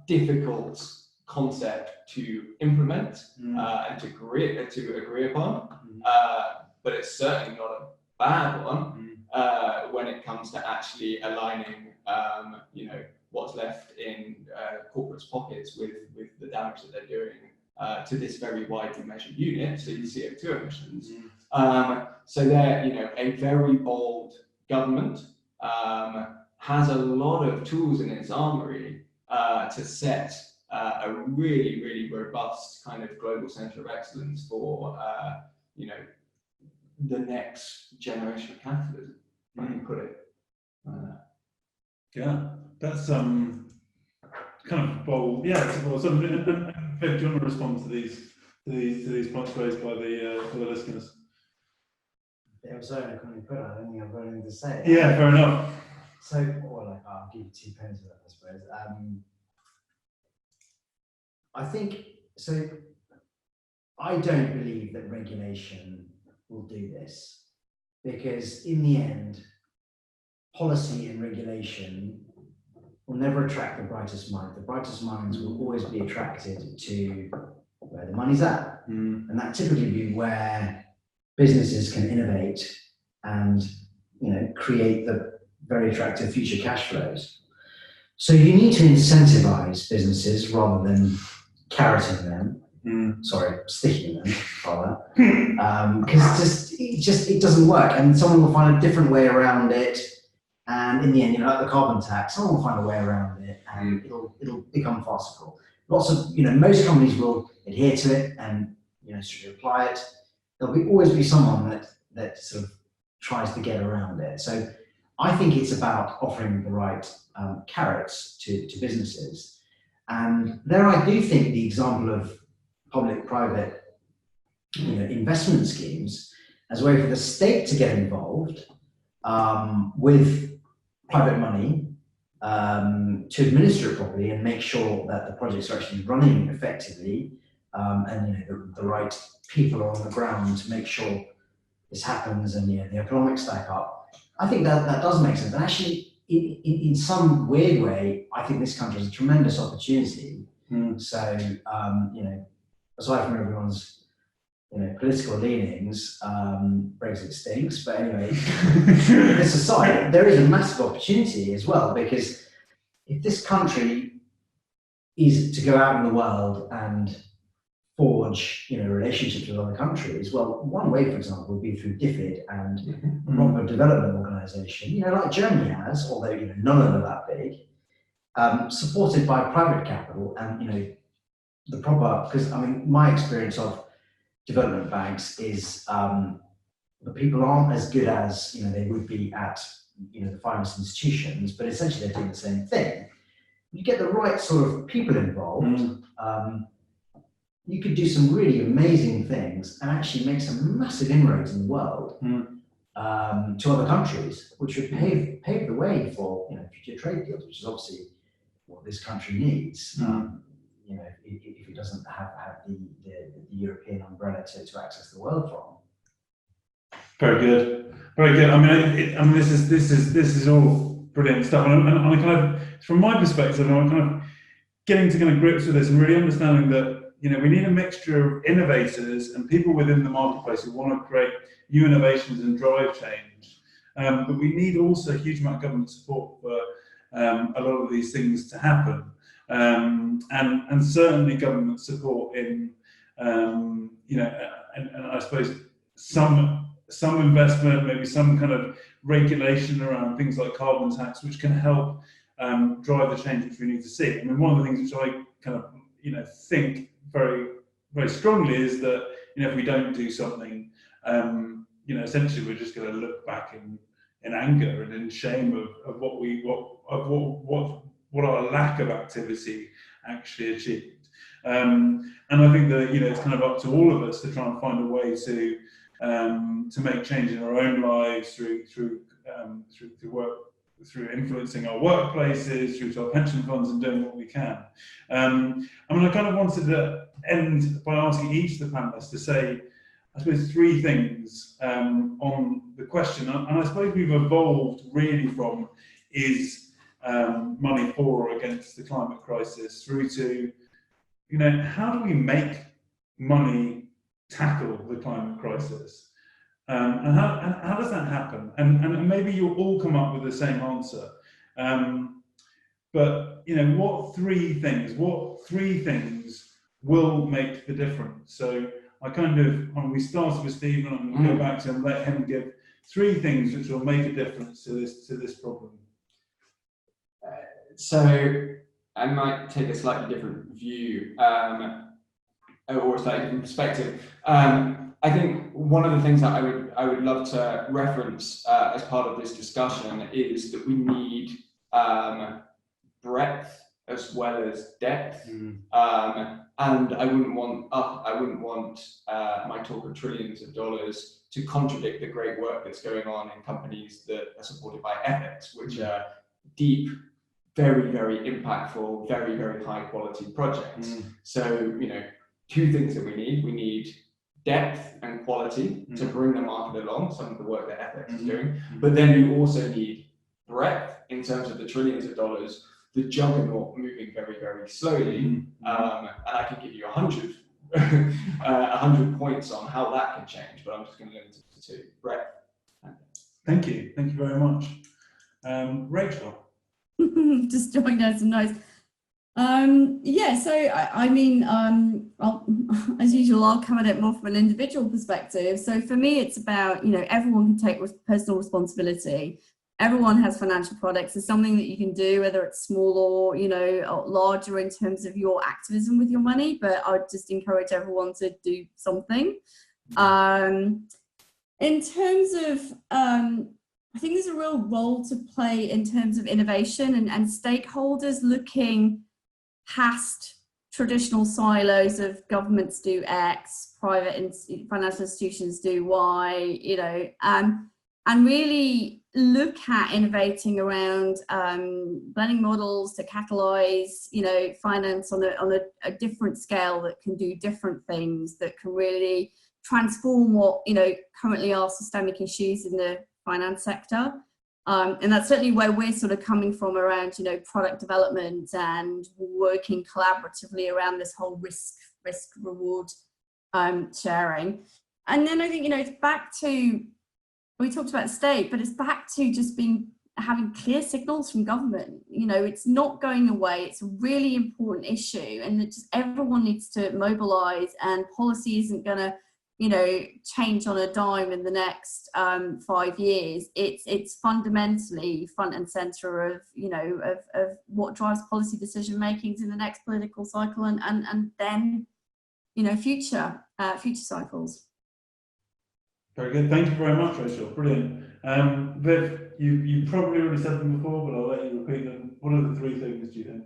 difficult concept to implement and to agree upon, but it's certainly not a bad one when it comes to actually aligning, you know, what's left in corporates' pockets with the damage that they're doing to this very widely measured unit, so CO2 emissions. So there, you know, a very bold government has a lot of tools in its armory to set a really robust kind of global center of excellence for, you know, the next generation of capitalism, if I can put it. Yeah, that's kind of bold. Yeah, it's bold. So, and Viv, do you want to respond to these points raised by the listeners? They were so eloquently put, I don't think I've got anything to say. Yeah, fair enough. So, or like, I'll give you 2 pence for that, I suppose. I think, so I don't believe that regulation will do this, because in the end, policy and regulation will never attract the brightest mind. The brightest minds will always be attracted to where the money's at. And that typically be where businesses can innovate and, you know, create the very attractive future cash flows. So you need to incentivize businesses rather than carroting them. Sorry, sticking them rather, because it doesn't work, and someone will find a different way around it. And in the end, you know, like the carbon tax, someone will find a way around it, and it'll become farcical. Lots of, you know, most companies will adhere to it and, you know, strictly apply it. There'll always be someone that sort of tries to get around it. So I think it's about offering the right carrots to businesses. And there I do think the example of public-private, you know, investment schemes as a way for the state to get involved with private money to administer it properly and make sure that the projects are actually running effectively, and, you know, the right people are on the ground to make sure this happens, and, you know, the economics stack up. I think that does make sense. And actually, in some weird way, I think this country has a tremendous opportunity. So, you know, aside from everyone's, you know, political leanings, Brexit stinks. But anyway, this aside, there is a massive opportunity as well, because if this country is to go out in the world and forge, relationships with other countries. Well, one way, for example, would be through DFID and a proper development organisation, like Germany has, although none of them are that big, supported by private capital and the proper. Because my experience of development banks is the people aren't as good as they would be at the finance institutions, but essentially they're doing the same thing. You get the right sort of people involved. You could do some really amazing things and actually make some massive inroads in the world to other countries, which would pave the way for future trade deals, which is obviously what this country needs. If it doesn't have the European umbrella to access the world from. Very good, very good. This is all brilliant stuff, and I kind of, from my perspective, I'm kind of getting to grips with this and really understanding that we need a mixture of innovators and people within the marketplace who want to create new innovations and drive change. But we need also a huge amount of government support for a lot of these things to happen, and certainly government support in and I suppose some investment, maybe some kind of regulation around things like carbon tax, which can help drive the change which we need to see. One of the things which I kind of think very, very strongly is that if we don't do something, essentially we're just going to look back in anger and in shame of what our lack of activity actually achieved. And I think that it's kind of up to all of us to try and find a way to make change in our own lives through work, through influencing our workplaces, through to our pension funds, and doing what we can. I kind of wanted to end by asking each of the panelists to say, I suppose, three things on the question. And I suppose we've evolved really from is money for or against the climate crisis through to, how do we make money tackle the climate crisis? And how does that happen? And maybe you'll all come up with the same answer. But what three things will make the difference? So we started with Stephen, I'm going to go back to him and let him give three things which will make a difference to this problem. So I might take a slightly different view, or a slightly different perspective. I think one of the things that I would love to reference as part of this discussion is that we need breadth as well as depth. And I wouldn't want my talk of trillions of dollars to contradict the great work that's going on in companies that are supported by ethics, which are deep, very, very impactful, very, very high quality projects. So, two things that we need depth and quality to bring the market along, some of the work that ethics is doing, but then you also need breadth in terms of the trillions of dollars, the juggernaut moving very, very slowly. And I can give you 100 points on how that can change, but I'm just going to limit it to breadth. Thank you very much. Rachel? Just joined us some notes. As usual, I'll come at it more from an individual perspective. So for me, it's about, everyone can take personal responsibility. Everyone has financial products. There's something that you can do, whether it's small or, or larger in terms of your activism with your money, but I'd just encourage everyone to do something. In terms of, I think there's a real role to play in terms of innovation and stakeholders looking past traditional silos of governments do X, private financial institutions do Y, and really look at innovating around blending models to catalyze, finance on a different scale that can do different things, that can really transform what, currently are systemic issues in the finance sector. And that's certainly where we're sort of coming from around, product development and working collaboratively around this whole risk reward sharing. And then I think, it's back to, we talked about state, but it's back to just being having clear signals from government. You know, it's not going away. It's a really important issue, and just everyone needs to mobilise. And policy isn't going to, you know, change on a dime in the next 5 years. It's fundamentally front and centre of, you know, of what drives policy decision makings in the next political cycle, and then, you know, future cycles. Very good. Thank you very much, Rachel. Brilliant. Viv, you probably already said them before, but I'll let you repeat them. What are the 3 things, do you think?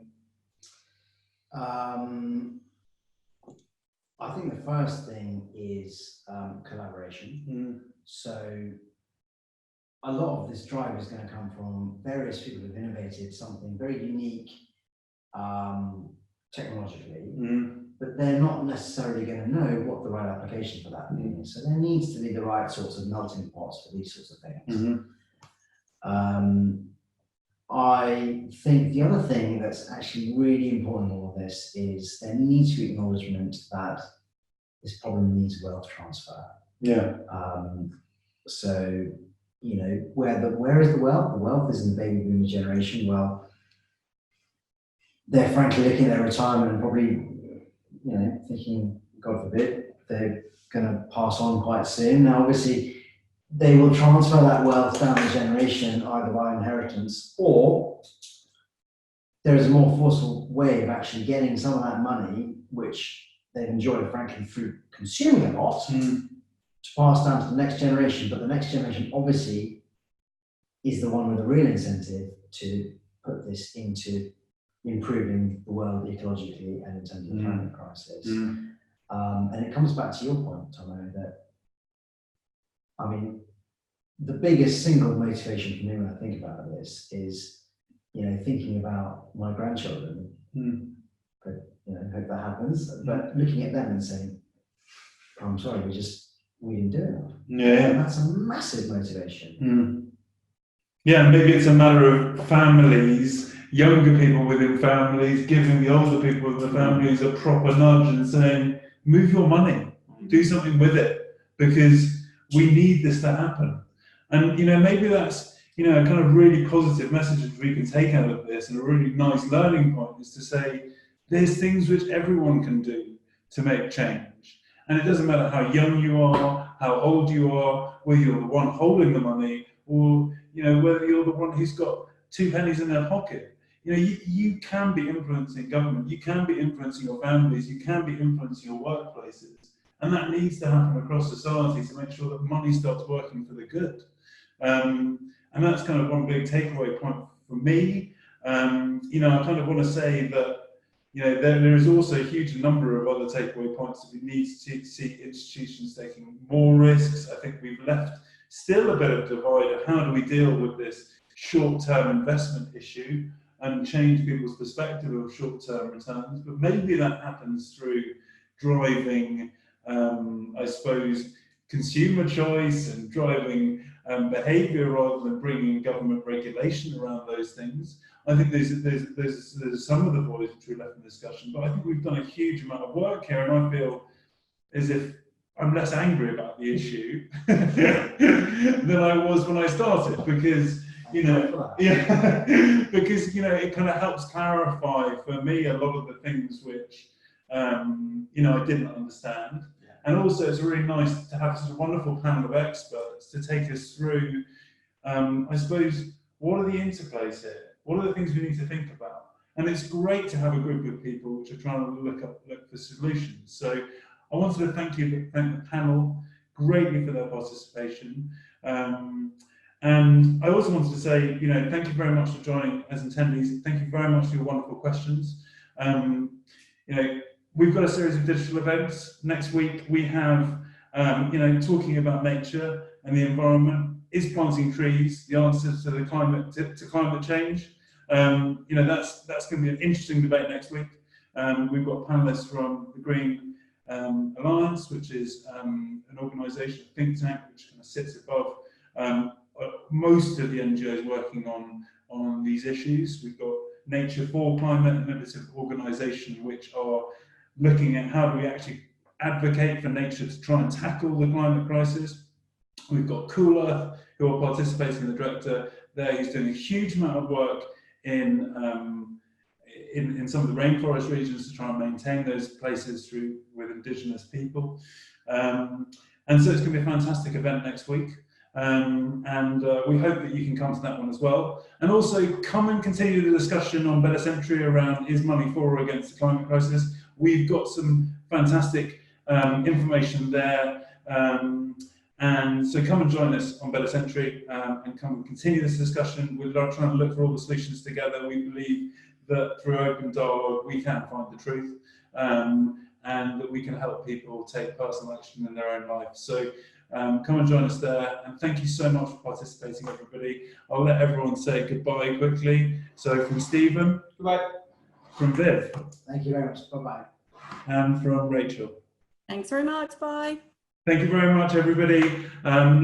I think the first thing is collaboration. So a lot of this drive is going to come from various people who've innovated something very unique technologically, but they're not necessarily going to know what the right application for that thing is. So there needs to be the right sorts of melting pots for these sorts of things. I think the other thing that's actually really important in all of this is there needs to be acknowledgement that this problem needs wealth transfer. Yeah. So, you know, where is the wealth? The wealth is in the baby boomer generation. Well, they're frankly looking at their retirement and probably, you know, thinking, God forbid, they're going to pass on quite soon. Now, obviously, they will transfer that wealth down the generation either by inheritance, or there is a more forceful way of actually getting some of that money, which they've enjoyed, frankly, through consuming a lot, to pass down to the next generation. But the next generation, obviously, is the one with the real incentive to put this into improving the world ecologically and in terms of the climate crisis. And it comes back to your point, Tomo, that, I mean, the biggest single motivation for me when I think about this is, you know, thinking about my grandchildren, but, you know, hope that happens, but looking at them and saying, oh, I'm sorry, we didn't do enough. Yeah. And that's a massive motivation. Yeah, maybe it's a matter of families, younger people within families, giving the older people in the families a proper nudge and saying, move your money, do something with it, because we need this to happen. And, you know, maybe that's, you know, a kind of really positive message we can take out of this, and a really nice learning point is to say, there's things which everyone can do to make change. And it doesn't matter how young you are, how old you are, whether you're the one holding the money, or, you know, whether you're the one who's got 2 pennies in their pocket. You know, you can be influencing government, you can be influencing your families, you can be influencing your workplaces. And that needs to happen across society to make sure that money starts working for the good. And that's kind of one big takeaway point for me. You know, I kind of want to say that, you know, there is also a huge number of other takeaway points that we need to see institutions taking more risks. I think we've left still a bit of divide of how do we deal with this short-term investment issue and change people's perspective of short-term returns. But maybe that happens through driving, I suppose, consumer choice and driving behaviour rather than bringing government regulation around those things. I think there's some of the voids which we left in discussion, but I think we've done a huge amount of work here, and I feel as if I'm less angry about the issue than I was when I started, because, you know, because, you know, it kind of helps clarify for me a lot of the things which, you know, I didn't understand. And also it's really nice to have such a wonderful panel of experts to take us through, I suppose, what are the interplays here? What are the things we need to think about? And it's great to have a group of people which are trying to look for solutions. So I wanted to thank the panel greatly for their participation. And I also wanted to say, you know, thank you very much for joining as attendees. Thank you very much for your wonderful questions. You know, we've got a series of digital events. Next week we have, you know, talking about nature and the environment. Is planting trees the answer to the climate change? You know, that's going to be an interesting debate next week. We've got panelists from the Green Alliance, which is an organisation, a think tank, which kind of sits above most of the NGOs working on these issues. We've got Nature for Climate, an innovative organisation which are looking at how do we actually advocate for nature to try and tackle the climate crisis. We've got Cool Earth, who are participating in the director there who's doing a huge amount of work in some of the rainforest regions to try and maintain those places with indigenous people. And so it's going to be a fantastic event next week. We hope that you can come to that one as well. And also come and continue the discussion on Better Century around is money for or against the climate crisis. We've got some fantastic information there. And so come and join us on Better Century and come and continue this discussion. We're trying to look for all the solutions together. We believe that through open dialogue we can find the truth, and that we can help people take personal action in their own life. So come and join us there, and thank you so much for participating, everybody. I'll let everyone say goodbye quickly. So from Stephen, Goodbye. from Viv, Thank you very much. Bye-bye. and from Rachel. Thanks very much. Bye. Thank you very much, everybody.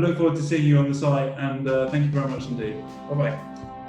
Look forward to seeing you on the site, and thank you very much indeed. Bye-bye.